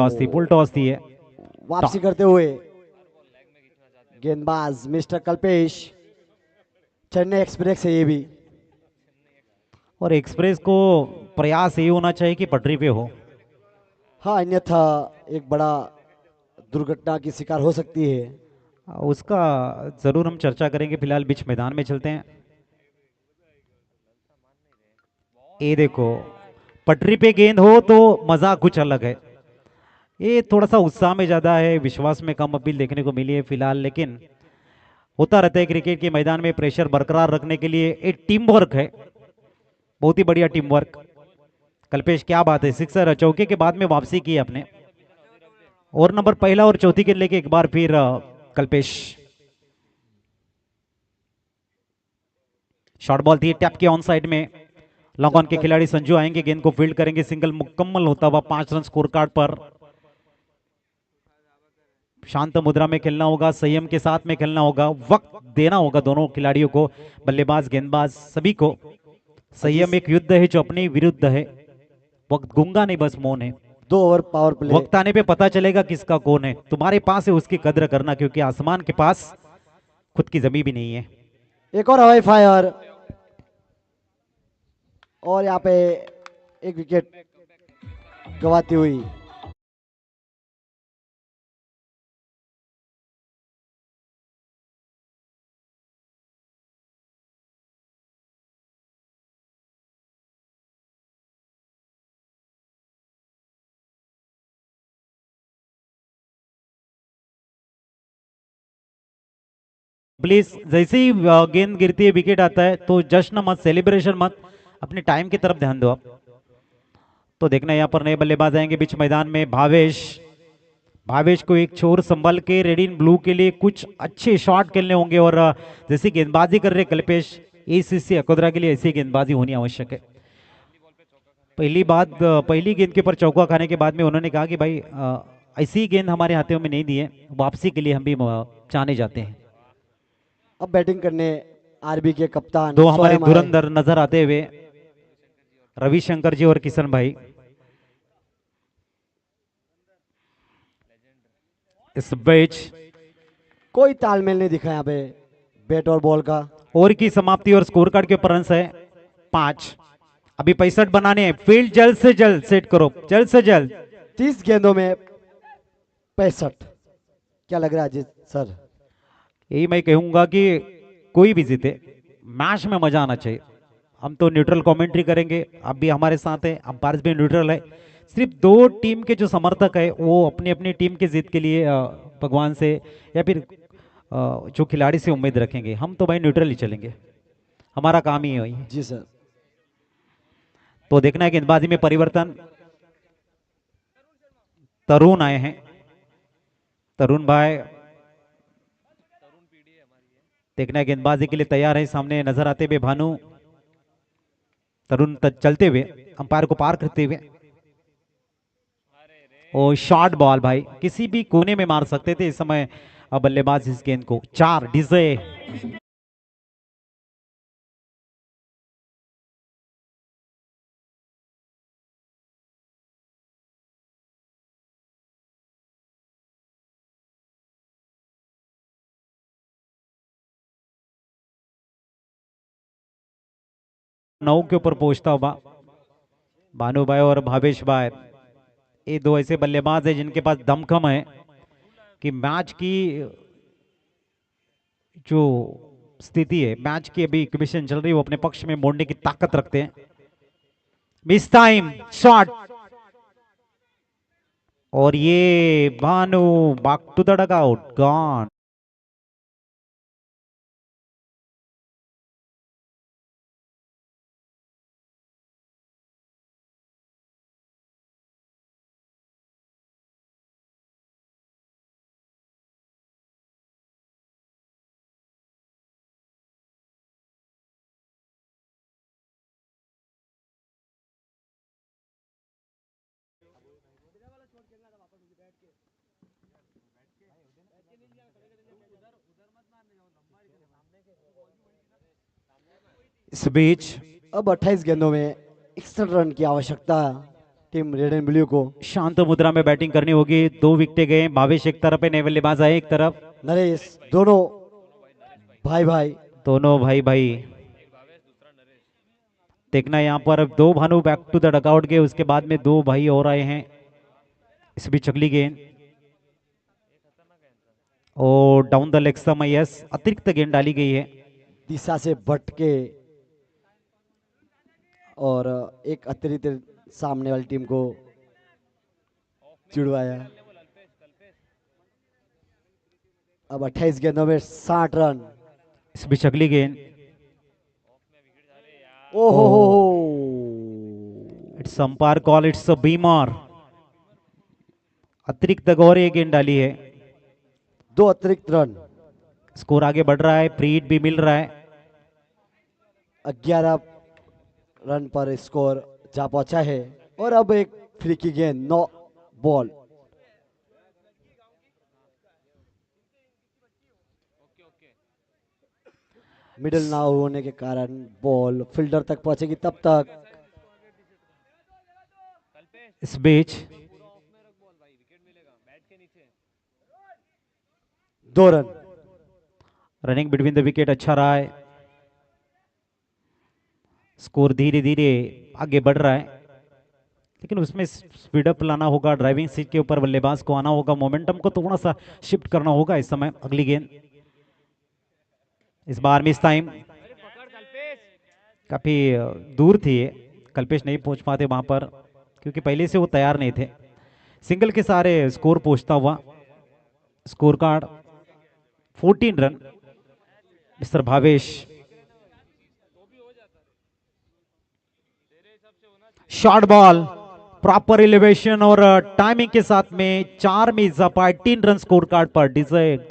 टॉस थी है। वापसी करते हुए गेंदबाज मिस्टर कल्पेश, चेन्नई एक्सप्रेस है ये भी। और एक्सप्रेस को प्रयास ये होना चाहिए कि पटरी पे हो। हाँ, अन्यथा एक बड़ा दुर्घटना की शिकार हो सकती है। उसका जरूर हम चर्चा करेंगे, फिलहाल बीच मैदान में चलते हैं। ये देखो, पटरी पे गेंद हो तो मजा कुछ अलग है। ये थोड़ा सा उत्साह में ज्यादा है, विश्वास में कम अपील देखने को मिली है फिलहाल, लेकिन होता रहता है क्रिकेट के मैदान में। प्रेशर बरकरार रखने के लिए एक टीम वर्क है, बहुत ही बढ़िया टीम वर्क। कल्पेश क्या बात है, सिक्सर चौके के बाद में वापसी की अपने। और नंबर पहला और चौथी के लेके एक बार फिर कल्पेश। शॉर्ट बॉल थी, टैप के ऑन साइड में। लॉन्ग ऑन के खिलाड़ी संजू आएंगे, गेंद को फील्ड करेंगे। सिंगल मुकम्मल होता हुआ 5 रन स्कोर कार्ड पर। शांत मुद्रा में खेलना होगा, संयम के साथ में खेलना होगा, वक्त देना होगा दोनों खिलाड़ियों को, बल्लेबाज गेंदबाज सभी को। संयम एक युद्ध है जो अपने विरुद्ध है। वक्त गूंगा नहीं, बस मौन है। 2 ओवर पावर प्ले। वक्त आने पे पता चलेगा किसका कौन है। तुम्हारे पास है, उसकी कद्र करना, क्योंकि आसमान के पास खुद की जमीन भी नहीं है। एक और हवाई फायर, और यहाँ पे एक विकेट गवाती हुई। प्लीज जैसे ही गेंद गिरती है, विकेट आता है, तो जश्न मत, सेलिब्रेशन मत, अपने टाइम की तरफ ध्यान दो आप। तो देखना यहाँ पर नए बल्लेबाज आएंगे बीच मैदान में। भावेश, भावेश को एक छोर संभल के रेड इन ब्लू के लिए कुछ अच्छे शॉट खेलने होंगे। और जैसी गेंदबाजी कर रहे कल्पेश, एसीसी अकोदरा के लिए ऐसी गेंदबाजी होनी आवश्यक है। पहली गेंद के ऊपर चौका खाने के बाद में उन्होंने कहा कि भाई ऐसी गेंद हमारे हाथों में नहीं दी है, वापसी के लिए हम भी चाहने जाते हैं। अब बैटिंग करने आरबी के कप्तान 2 हमारे धुरंधर नजर आते हुए, रविशंकर जी और किशन भाई। इस बैच कोई तालमेल नहीं दिखा यहाँ पे बैट और बॉल का। ओवर की समाप्ति और स्कोर कार्ड के ऊपर रन है 5। अभी 65 बनाने हैं। फील्ड जल्द से जल्द सेट करो, जल्द से जल्द। 30 गेंदों में 65। क्या लग रहा है अजीत सर? यही मैं कहूंगा कि कोई भी जीते, मैच में मजा आना चाहिए। हम तो न्यूट्रल कमेंट्री करेंगे, आप भी हमारे साथ हैं, अंपायर भी न्यूट्रल है। सिर्फ 2 टीम के जो समर्थक है वो अपनी अपनी टीम की जीत के लिए भगवान से या फिर जो खिलाड़ी से उम्मीद रखेंगे। हम तो भाई न्यूट्रल ही चलेंगे, हमारा काम ही है वही। जी सर। तो देखना है गेंदबाजी में परिवर्तन। तरुण आए हैं, तरुण भाई देखना है गेंदबाजी के लिए तैयार है। सामने नजर आते हुए भानु, तरुण चलते हुए, अंपायर को पार करते हुए। ओ शॉर्ट बॉल भाई, किसी भी कोने में मार सकते थे इस समय बल्लेबाज इस गेंद को। 4 डीजे। 9 के ऊपर पहुंचता हुआ। भानु भाई और भावेश भाई ये दो ऐसे बल्लेबाज है जिनके पास दमखम है कि मैच की जो स्थिति है, मैच की अभी इक्वेशन चल रही है, वो अपने पक्ष में मोड़ने की ताकत रखते हैं। मिस टाइम शॉट और ये Bhanu back to the dugout gone. इस बीच अब 28 गेंदों में 61 रन की आवश्यकता टीम रेड एंड ब्लू को। शांत मुद्रा में बैटिंग करनी होगी। 2 विकेटें गए। भावेश एक तरफ है, नए बल्लेबाज आए एक तरफ। नरेश दोनों भाई भाई दोनों भाई भाई देखना यहाँ पर 2 Bhanu back to the dugout गए, उसके बाद में 2 भाई और आए हैं। इस बीच अगली गेंद और डाउन द लेग समय, यस, अतिरिक्त गेंद डाली गई है। दिशा से भटके और एक अतिरिक्त सामने वाली टीम को चिड़वाया। अब 28 गेंदों में 60 रन। इस बीच अगली गेंद, ओहो it's umpire call, it's a बीमार। अतिरिक्त और एक गेंद डाली है। 2 अतिरिक्त रन। स्कोर आगे बढ़ रहा है, फ्री हिट भी मिल रहा है। 11 रन पर स्कोर जा पहुंचा है और अब एक फ्री की गेंद, नो बॉल। मिडिल ना होने के कारण बॉल फील्डर तक पहुंचेगी तब तक। इस बीच 2 run. Running between the wicket अच्छा रहा है। स्कोर धीरे धीरे आगे बढ़ रहा है, लेकिन उसमें स्पीड अप लाना होगा। ड्राइविंग सीट के ऊपर बल्लेबाज को आना होगा, मोमेंटम को थोड़ा सा शिफ्ट करना होगा इस समय। अगली गेंद, इस बार मिस टाइम। काफी दूर थी ये, कल्पेश नहीं पहुंच पाते वहां पर क्योंकि पहले से वो तैयार नहीं थे। सिंगल के सारे स्कोर पहुंचता हुआ। Score card 14 run. Mister Bhavesh, short ball, proper elevation और टाइमिंग के साथ में 4 में इजाफा, 18 रन स्कोर कार्ड पर डिजाइन।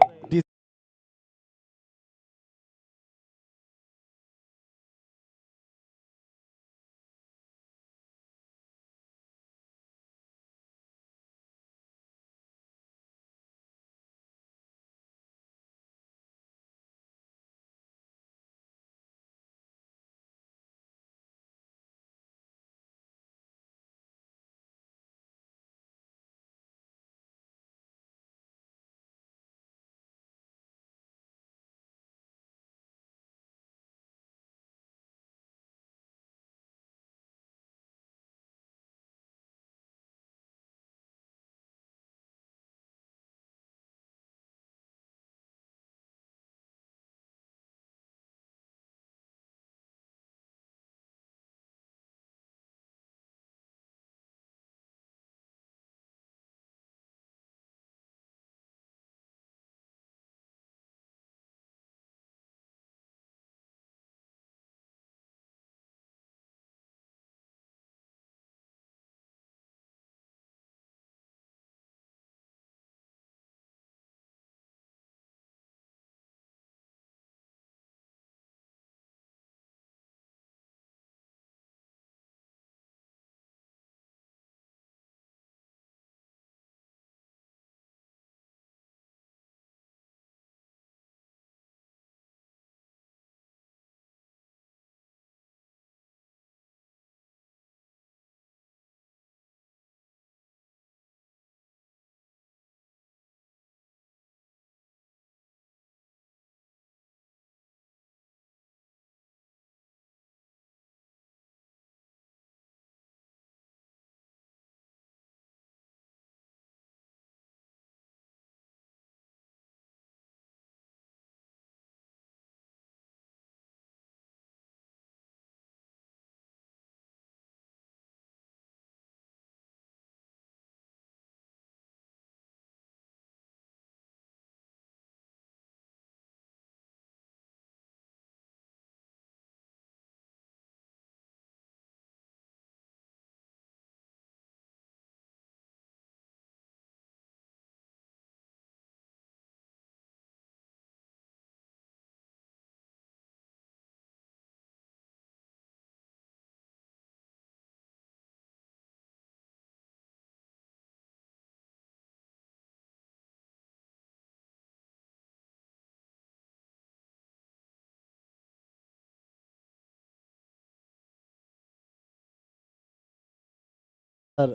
सर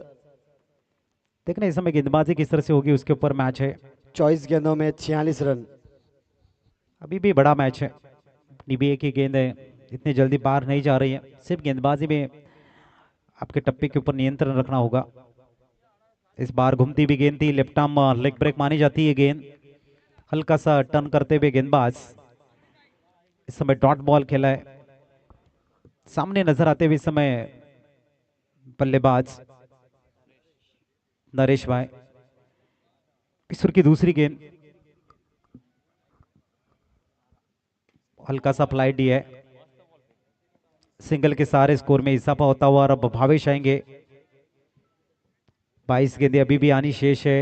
देखना इस समय गेंदबाजी किस तरह से होगी, उसके ऊपर मैच है। 24 गेंदों में 46 रन। अभी भी बड़ा मैच है, डीबीए की गेंद है, इतनी जल्दी बाहर नहीं जा रही है। सिर्फ गेंदबाजी में आपके टप्पे के ऊपर नियंत्रण रखना होगा। इस बार घूमती भी गेंद थी, लेफ्ट आर्म लेग ब्रेक मानी जाती है गेंद, हल्का सा टर्न करते हुए गेंदबाज। इस समय डॉट बॉल खेला है, सामने नजर आते हुए इस समय बल्लेबाज नरेश भाई। किशोर की दूसरी गेंद, हल्का सा फ्लाइट डी है, सिंगल के सारे स्कोर में इजाफा होता हुआ। और अब भावेश आएंगे, 22 गेंदें अभी भी आनी शेष है।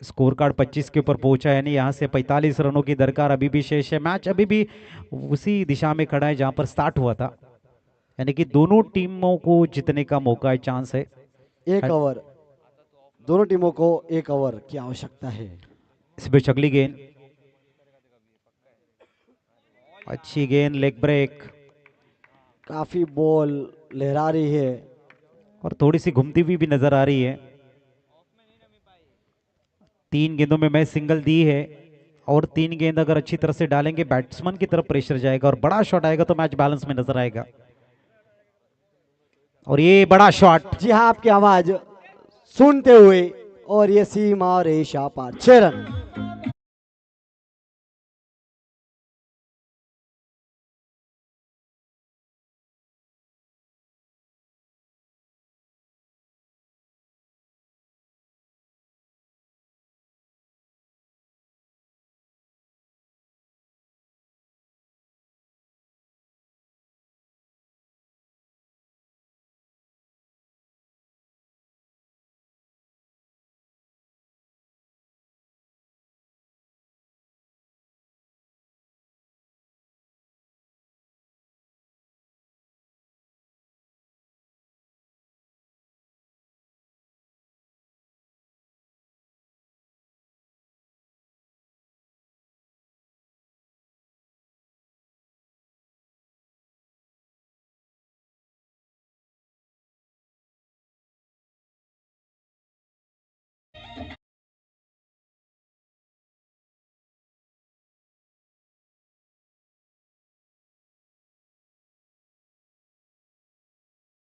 स्कोर कार्ड 25 के ऊपर पहुंचा है, यानी यहां से 45 रनों की दरकार अभी भी शेष है। मैच अभी भी उसी दिशा में खड़ा है जहां पर स्टार्ट हुआ था, यानी कि दोनों टीमों को जीतने का मौका है, चांस है। एक ओवर, दोनों टीमों को एक ओवर की आवश्यकता है। इस बीच अगली गेंद, अच्छी गेंद, लेग ब्रेक, काफी बॉल लहरा रही है और थोड़ी सी घूमती हुई भी नजर आ रही है। 3 गेंदों में मैं सिंगल दी है, और 3 गेंद अगर अच्छी तरह से डालेंगे बैट्समैन की तरफ प्रेशर जाएगा और बड़ा शॉट आएगा तो मैच बैलेंस में नजर आएगा। और ये बड़ा शॉट, जी हाँ, आपकी आवाज सुनते हुए, और ये सीमा रेशा पार, 6 रन।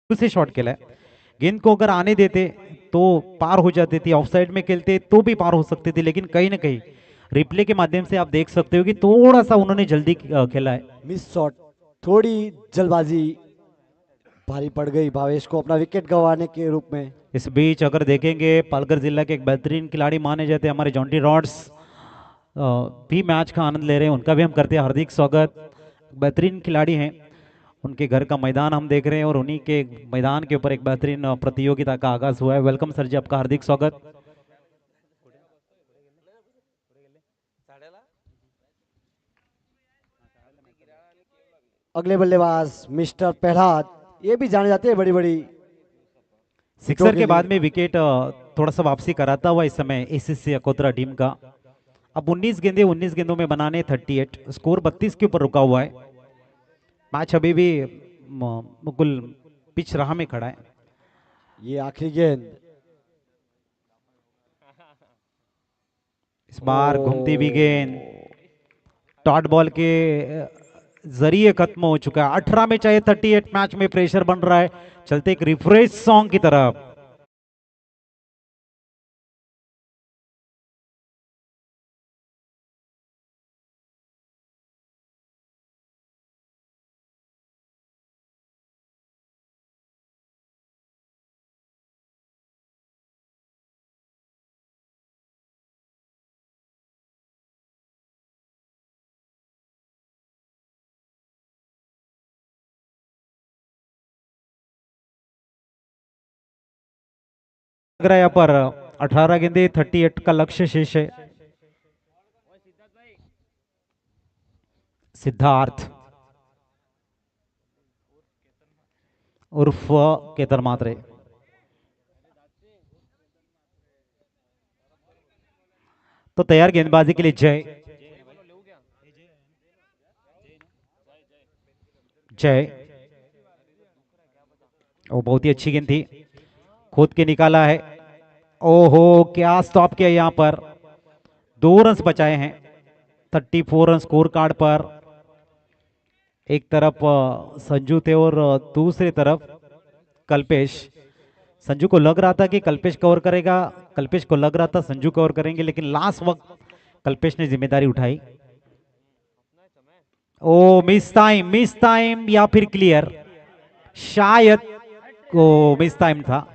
दूसरे शॉट खेला है, गेंद को अगर आने देते तो पार हो जाती थी, ऑफसाइड में खेलते तो भी पार हो सकती थी, लेकिन कहीं ना कहीं रिप्ले के माध्यम से आप देख सकते हो कि थोड़ा सा उन्होंने जल्दी खेला है। मिस शॉट, थोड़ी जल्दबाजी भारी पड़ गई भावेश को अपना विकेट गंवाने के रूप में। इस बीच अगर देखेंगे पालघर जिला के एक बेहतरीन खिलाड़ी माने जाते हैं हमारे जॉन्टी रॉड्स, भी मैच का आनंद ले रहे हैं, उनका भी हम करते हैं हार्दिक स्वागत। बेहतरीन खिलाड़ी हैं, उनके घर का मैदान हम देख रहे हैं और उन्हीं के मैदान के ऊपर एक बेहतरीन प्रतियोगिता का आगाज हुआ है। वेलकम सर जी, आपका हार्दिक स्वागत। अगले बल्लेबाज मिस्टर प्रहलाद, ये भी जाने जाते हैं बड़ी बड़ी सिक्सर के बाद में विकेट थोड़ा सा वापसी कराता हुआ इस समय एसीसी अकोतरा टीम का। अब 19 गेंदों में बनाने 38, स्कोर 32 के ऊपर रुका हुआ है। मैच अभी भी मुकुल पिच राह में खड़ा है। ये आखिरी गेंद, इस बार घूमती भी गेंद डॉट बॉल के जरिए खत्म हो चुका है। 18 में चाहे 38, मैच में प्रेशर बन रहा है। चलते एक रिफ्रेश सॉन्ग की तरफ। लग रहा है यहाँ पर 18 गेंदे 38 का लक्ष्य शेष है। सिद्धार्थ उर्फ केतन मात्रे, तो तैयार गेंदबाजी के लिए जय। जय वो बहुत ही अच्छी गेंद थी, खुद के निकाला है। ओहो, क्या स्टॉप किया यहाँ पर। 2 रन बचाए हैं 34 रन स्कोर कार्ड पर। एक तरफ संजू थे और दूसरी तरफ कल्पेश। संजू को लग रहा था कि कल्पेश कवर करेगा, कल्पेश को लग रहा था संजू कवर करेंगे, लेकिन लास्ट वक्त कल्पेश ने जिम्मेदारी उठाई। ओ मिस टाइम या फिर क्लियर, शायद को मिस टाइम था।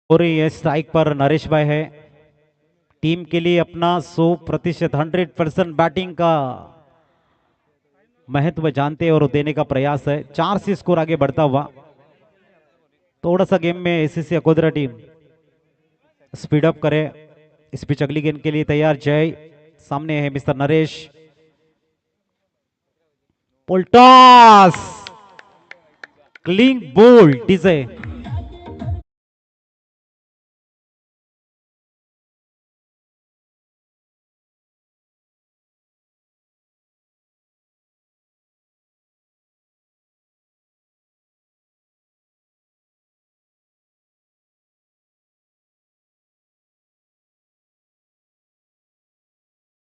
और ये स्ट्राइक पर नरेश भाई है। टीम के लिए अपना 100% 100% बैटिंग का महत्व जानते और देने का प्रयास है। 4 से स्कोर आगे बढ़ता हुआ। थोड़ा सा गेम में ACC Akodara team speed up करे। इस पिच अगली गेंद के लिए तैयार। जय सामने है mister Naresh. Full toss, clean bowled DJ.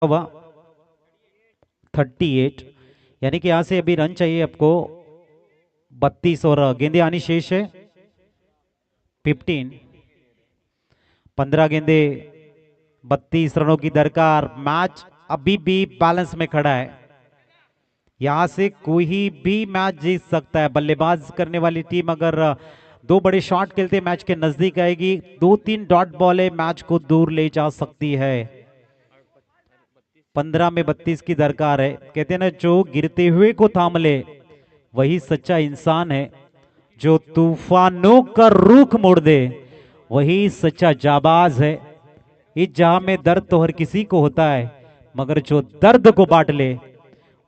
हुआ 38, यानी कि यहां से अभी रन चाहिए आपको 32 और गेंदे आनी शेष है 15। 15 गेंदे 32 रनों की दरकार। मैच अभी भी बैलेंस में खड़ा है। यहां से कोई भी मैच जीत सकता है। बल्लेबाज करने वाली टीम अगर 2 बड़े शॉट खेलते मैच के नजदीक आएगी, 2-3 डॉट बॉलें मैच को दूर ले जा सकती है। 15 में 32 की दरकार है। कहते हैं ना, जो गिरते हुए को थाम ले वही सच्चा इंसान है। जो तूफानों का रुख मोड़ दे वही सच्चा जाबाज है। इस जहां में दर्द तो हर किसी को होता है, मगर जो दर्द को बांट ले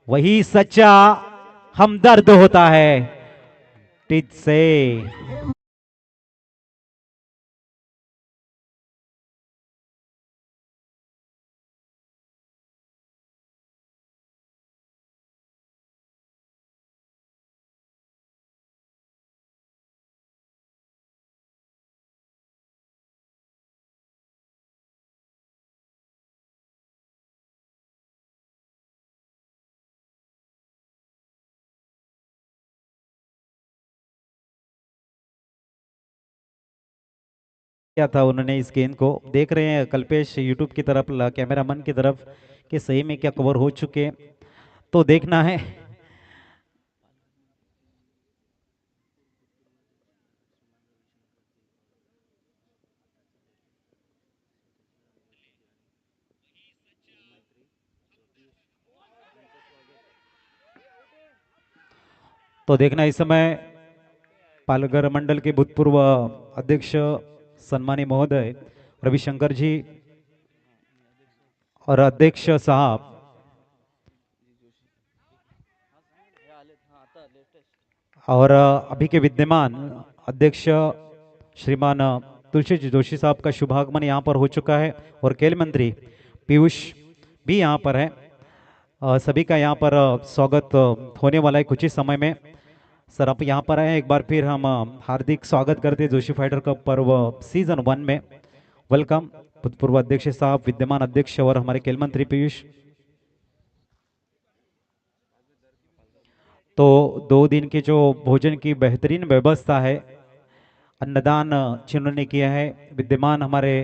वही सच्चा हमदर्द होता है। टिच से क्या था, उन्होंने इस गेंद को देख रहे हैं कल्पेश यूट्यूब की तरफ, कैमरामैन की तरफ, कि सही में क्या कवर हो चुके, तो देखना है। तो देखना इस समय पालघर मंडल के भूतपूर्व अध्यक्ष सम्मानीय महोदय रविशंकर जी और अध्यक्ष साहब और अभी के विद्यमान अध्यक्ष श्रीमान तुलसी जोशी साहब का शुभागमन यहाँ पर हो चुका है और खेल मंत्री पीयूष भी यहाँ पर है। सभी का यहाँ पर स्वागत होने वाला है कुछ ही समय में। सर आप यहाँ पर आए, एक बार फिर हम हार्दिक स्वागत करते हैं जोशी फाइटर कप पर्व सीजन 1 में। वेलकम भूतपूर्व अध्यक्ष साहब, विद्यमान अध्यक्ष और हमारे खेल मंत्री पीयूष। तो 2 दिन की जो भोजन की बेहतरीन व्यवस्था है, अन्नदान जिन्होंने किया है विद्यमान हमारे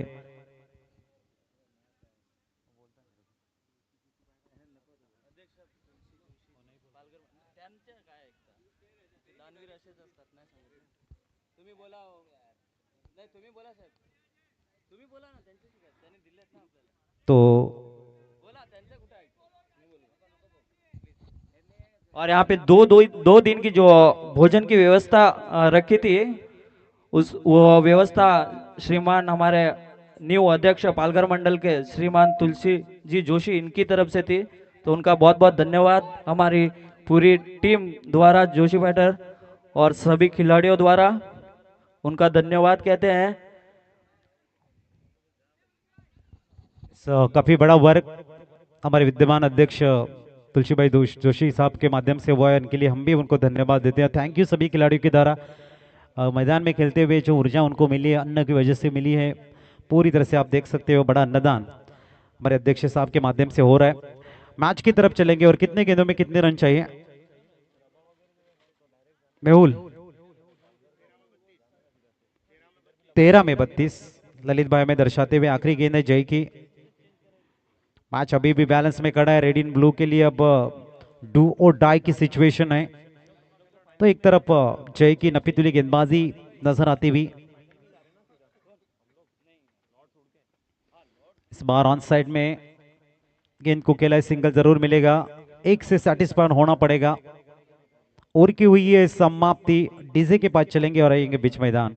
तो और यहाँ पे दो दिन की जो भोजन की व्यवस्था रखी थी, उस वो व्यवस्था श्रीमान हमारे न्यू अध्यक्ष पालघर मंडल के श्रीमान तुलसी जी जोशी इनकी तरफ से थी। तो उनका बहुत बहुत धन्यवाद हमारी पूरी टीम द्वारा, जोशी फाइटर और सभी खिलाड़ियों द्वारा उनका धन्यवाद कहते हैं। काफी बड़ा वर्क हमारे विद्यमान अध्यक्ष तुलसी भाई जोशी साहब के माध्यम से हुआ है, इनके लिए हम भी उनको धन्यवाद देते हैं। थैंक यू सभी खिलाड़ियों के द्वारा मैदान में खेलते हुए जो ऊर्जा उनको मिली है, अन्न की वजह से मिली है, पूरी तरह से आप देख सकते हो बड़ा अन्नदान हमारे अध्यक्ष साहब के माध्यम से हो रहा है। मैच की तरफ चलेंगे और कितने गेंदों में कितने रन चाहिए मेहुल? 13 में 32 ललित भाई में दर्शाते हुए आखिरी गेंद है जय की। मैच अभी भी बैलेंस में खड़ा है रेड इन ब्लू के लिए, अब डू और डाई की सिचुएशन है। तो एक तरफ जय की नपीतुली गेंदबाजी नजर आती हुई, इस बार ऑन साइड में गेंद को केला सिंगल जरूर मिलेगा, एक से सेटिस्फाइड होना पड़ेगा। और की हुई है समाप्ति, डीजे के पास चलेंगे और आएंगे बीच मैदान।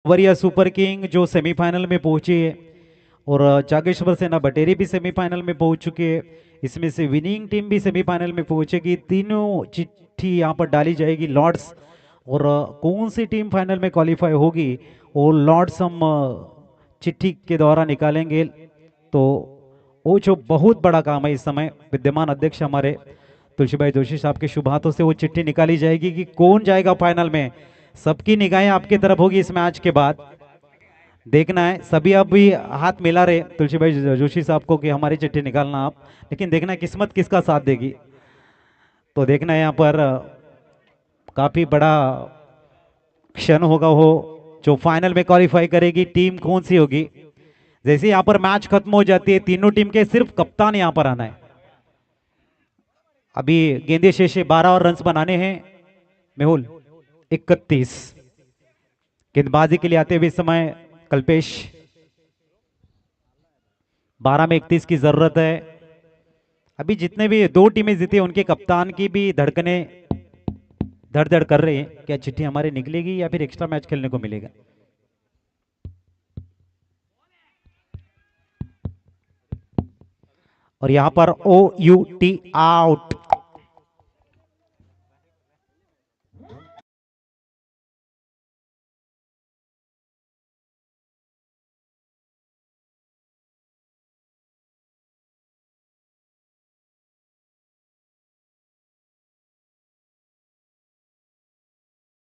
वरिया सुपर किंग जो सेमीफाइनल में पहुंची है और जागेश्वर सेना बटेरी भी सेमीफाइनल में पहुंच चुकी है। इसमें से विनिंग टीम भी सेमीफाइनल में पहुंचेगी। तीनों चिट्ठी यहां पर डाली जाएगी लॉर्ड्स, और कौन सी टीम फाइनल में क्वालिफाई होगी वो लॉर्ड्स हम चिट्ठी के द्वारा निकालेंगे। तो वो जो बहुत बड़ा काम है इस समय विद्यमान अध्यक्ष हमारे तुलसी भाई जोशी साहब के शुभ हाथों से वो चिट्ठी निकाली जाएगी कि कौन जाएगा फाइनल में। सबकी निगाहें आपकी तरफ होगी इस मैच के बाद, देखना है। सभी अब भी हाथ मिला रहे तुलसी भाई जोशी साहब को कि हमारी चिट्ठी निकालना आप, लेकिन देखना है किस्मत किसका साथ देगी। तो देखना है यहाँ पर काफी बड़ा क्षण होगा, वो जो फाइनल में क्वालिफाई करेगी टीम कौन सी होगी। जैसे यहाँ पर मैच खत्म हो जाती है, तीनों टीम के सिर्फ कप्तान यहाँ पर आना है। अभी गेंदे शेषे 12 और रन बनाने हैं मेहुल। 31 गेंदबाजी के लिए आते हुए समय कल्पेश, 12 में 31 की जरूरत है। अभी जितने भी दो टीमें जीती उनके कप्तान की भी धड़कने धड़ धड़ कर रही है, क्या चिट्ठी हमारी निकलेगी या फिर एक्स्ट्रा मैच खेलने को मिलेगा। और यहां पर OUT आउट।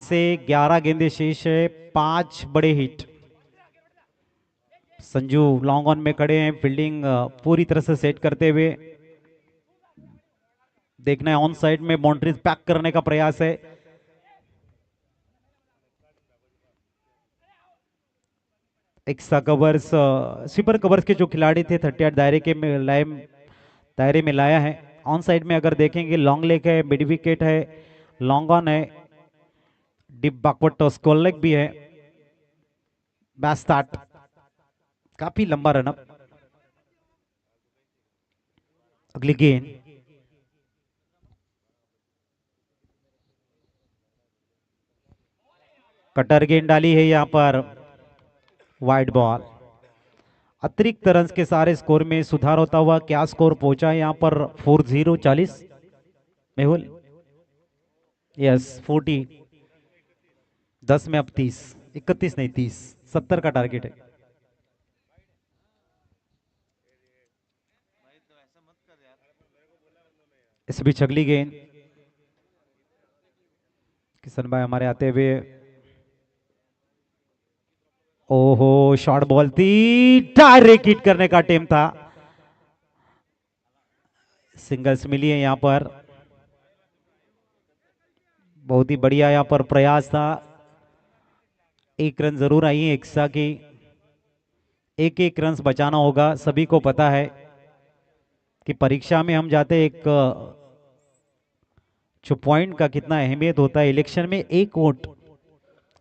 से 11 गेंदे शेष है, 5 बड़े हिट। संजू लॉन्ग ऑन में खड़े हैं, फील्डिंग पूरी तरह से सेट करते हुए। देखना है ऑन साइड में बाउंड्रीज पैक करने का प्रयास है। एक्स्ट्रा कवर्स स्वीपर कवर्स के जो खिलाड़ी थे 38 दायरे में लाया है। ऑन साइड में अगर देखेंगे लॉन्ग लेग है, मिड विकेट है, लॉन्ग ऑन है, deep backward toss call leg भी है, बैस स्टार्ट, काफी लंबा रनअप। अगली गेंद कटर गेंद डाली है यहां पर, वाइड बॉल। अतिरिक्त रन के सारे स्कोर में सुधार होता हुआ क्या स्कोर पहुंचा है यहां पर 40 40 मेहुल, यस 40, 10 में अब 30, 31 नहीं 30, 70 का टारगेट है। इस बीच अगली गेंद किशन भाई हमारे आते हुए, ओहो शॉर्ट बॉल थी, डायरेक्ट हिट करने का टेम था, सिंगल्स मिली है यहां पर। बहुत ही बढ़िया यहां पर प्रयास था, एक रन जरूर आई है एक्स्ट्रा की, एक रन बचाना होगा। सभी को पता है कि परीक्षा में हम जाते एक जो पॉइंट का कितना अहमियत होता है, इलेक्शन में एक वोट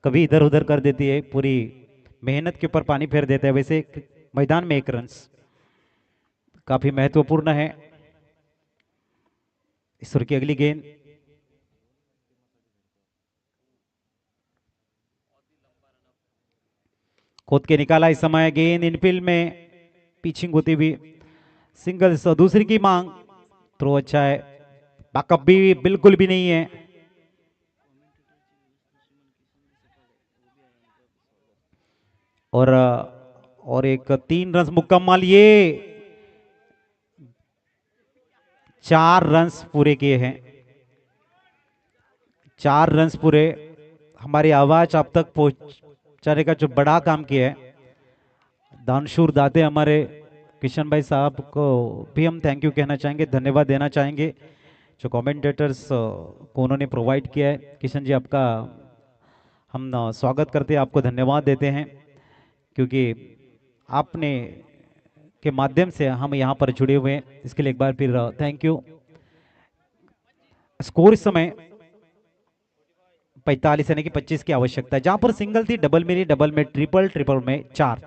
कभी इधर उधर कर देती है, पूरी मेहनत के ऊपर पानी फेर देता है। वैसे मैदान में एक रन काफी महत्वपूर्ण है। ईश्वर की अगली गेंद, खोद के निकाला इस समय, गेंद इनफील्ड में पिचिंग होती हुई सिंगल्स, दूसरी की मांग, थ्रो अच्छा है, बैकअप भी बिल्कुल भी नहीं है। और एक 3 रन मुकम्मल, ये 4 रन पूरे किए हैं, 4 रन पूरे। हमारी आवाज आप तक पहुंचाने का जो बड़ा काम किया है दानशूर दाते हमारे किशन भाई साहब को भी हम थैंक यू कहना चाहेंगे, धन्यवाद देना चाहेंगे, जो कमेंटेटर्स को उन्होंने प्रोवाइड किया है। किशन जी आपका हम स्वागत करते हैं, आपको धन्यवाद देते हैं, क्योंकि आपने के माध्यम से हम यहाँ पर जुड़े हुए हैं, इसके लिए एक बार फिर थैंक यू। स्कोर इस समय 45 यानी कि 25 की आवश्यकता है, जहां पर सिंगल थी, डबल में नहीं, डबल में ट्रिपल, ट्रिपल में 4।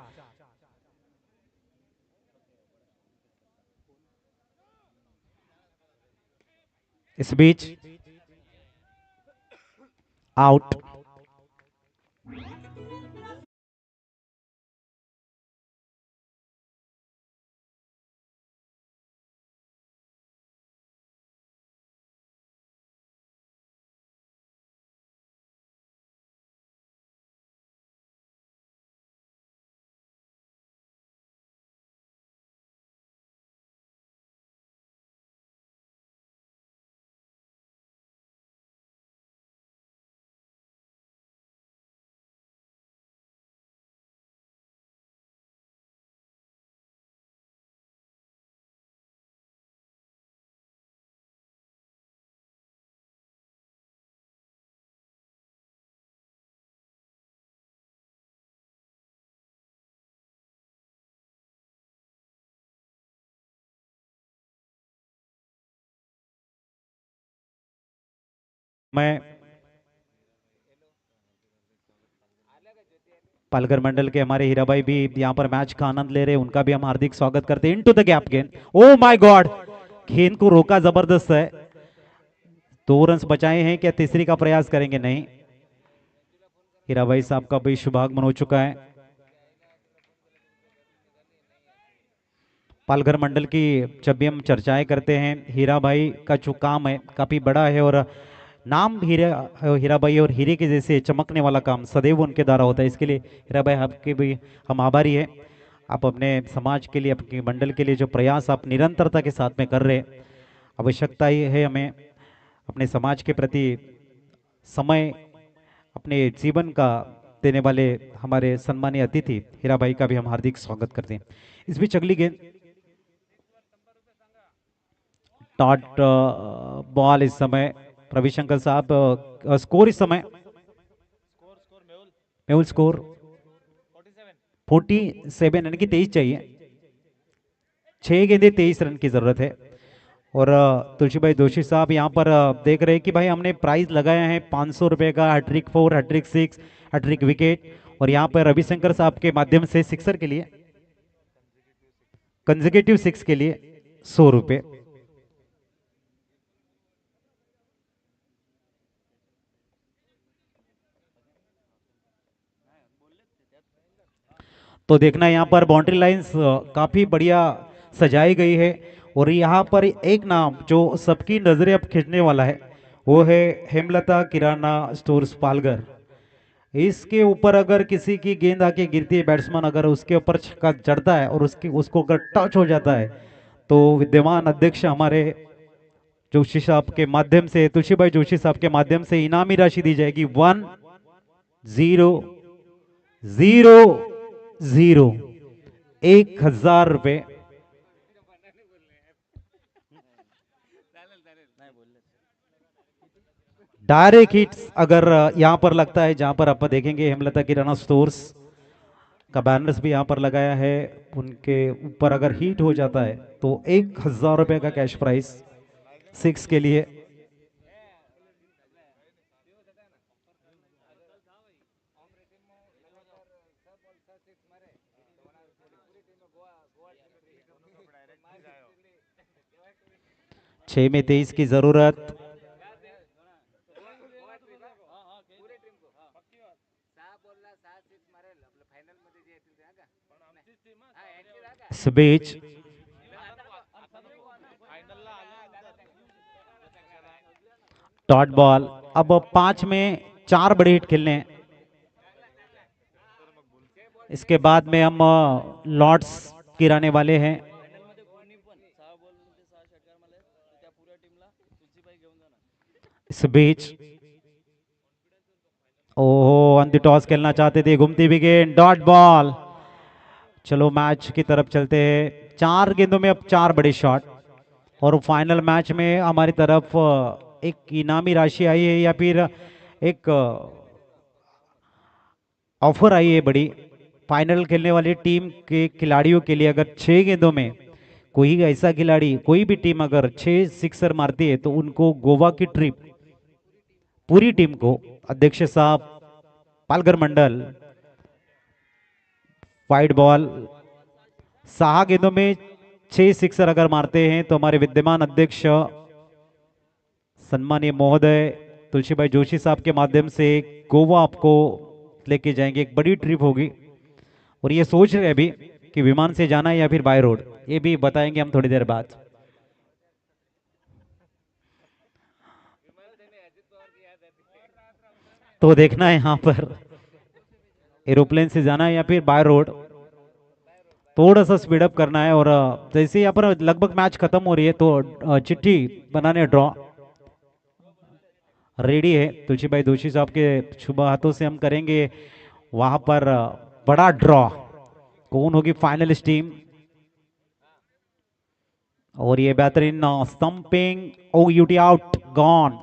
इस बीच आउट। मैं पालघर मंडल के हमारे हीरा भाई भी यहाँ पर मैच का आनंद ले रहे हैं, उनका भी हम हार्दिक स्वागत करते हैं। इनटू द गैप गेंद, ओ माय गॉड, गेंद को रोका जबरदस्त है। 2 रन बचाए हैं, क्या तीसरी का प्रयास करेंगे? नहीं, हीरा भाई साहब का भी शुभागमन हो चुका है। पालघर मंडल की जब भी हम चर्चाएं करते हैं, हीरा भाई का जो काम है काफी बड़ा है, और नाम हीरा भाई और हीरे के जैसे चमकने वाला काम सदैव उनके द्वारा होता है। इसके लिए हीरा भाई आपके भी हम आभारी है। आप अपने समाज के लिए, अपने मंडल के लिए जो प्रयास आप निरंतरता के साथ में कर रहे हैं, आवश्यकता ही है हमें अपने समाज के प्रति समय, अपने जीवन का देने वाले हमारे सम्मानीय अतिथि हीरा भाई का भी हम हार्दिक स्वागत करते हैं। इस बीच अगली गेंद, डॉट बॉल इस समय, रविशंकर साहब स्कोर इस समय, मेहुल स्कोर 47 यानी कि 23 चाहिए, 6 गेंदे 23 रन की जरूरत है। और तुलसी भाई जोशी साहब यहाँ पर देख रहे हैं कि भाई हमने प्राइज लगाया है 500 रुपए का, हैट्रिक 4, हैट्रिक 6, हैट्रिक विकेट, और यहाँ पर रविशंकर साहब के माध्यम से सिक्सर के लिए, कंसेक्यूटिव 6 के लिए 100 रुपए। तो देखना यहाँ पर बाउंड्री लाइंस काफी बढ़िया सजाई गई है, और यहाँ पर एक नाम जो सबकी नजरें अब खींचने वाला है वो है हेमलता किराना स्टोर्स पालघर। इसके ऊपर अगर किसी की गेंद आके गिरती है, बैट्समैन अगर उसके ऊपर छक्का चढ़ता है और उसको अगर टच हो जाता है, तो विद्यमान अध्यक्ष हमारे जोशी साहब के माध्यम से, तुलसी भाई जोशी साहब के माध्यम से इनामी राशि दी जाएगी 1000 रुपए। डायरेक्ट हिट्स अगर यहां पर लगता है, जहां पर आप देखेंगे हेमलता किराना स्टोर्स, का बैनर्स भी यहाँ पर लगाया है। उनके ऊपर अगर हिट हो जाता है तो 1000 रुपये का कैश प्राइस 6 के लिए। छह में 23 की जरूरत। इस बीच डॉट बॉल। अब 5 में 4 बड़े हिट खेलने हैं। इसके बाद में हम लॉर्ड्स गिराने वाले हैं। इस बीच ओहो अंतिम टॉस खेलना चाहते थे, घूमती हुई गेंद, डॉट बॉल। चलो मैच की तरफ चलते हैं। 4 गेंदों में अब 4 बड़े शॉट और फाइनल मैच में हमारी तरफ एक इनामी राशि आई है या फिर एक ऑफर आई है बड़ी। फाइनल खेलने वाली टीम के खिलाड़ियों के लिए अगर 6 गेंदों में कोई ऐसा खिलाड़ी, कोई भी टीम अगर 6 सिक्सर मारती है तो उनको गोवा की ट्रिप पूरी टीम को अध्यक्ष साहब पालघर मंडल वाइड बॉल। 6 गेंदों में 6 सिक्सर अगर मारते हैं तो हमारे विद्यमान अध्यक्ष सम्मानीय महोदय तुलसीभाई जोशी साहब के माध्यम से गोवा आपको लेके जाएंगे। एक बड़ी ट्रिप होगी और ये सोच रहे अभी कि विमान से जाना है या फिर बाय रोड, ये भी बताएंगे हम थोड़ी देर बाद। तो देखना है यहाँ पर एरोप्लेन से जाना है या फिर बाय रोड, थोड़ा सा स्पीड अप करना है। और जैसे यहाँ पर लगभग मैच खत्म हो रही है तो चिट्ठी बनाने ड्रॉ रेडी है। तुलसीभाई जोशी साहब के शुभ हाथों से हम करेंगे वहां पर बड़ा ड्रॉ। कौन होगी फाइनलिस्ट टीम? और ये बेहतरीन स्टंपिंग, ओ यूटी आउट, गॉन।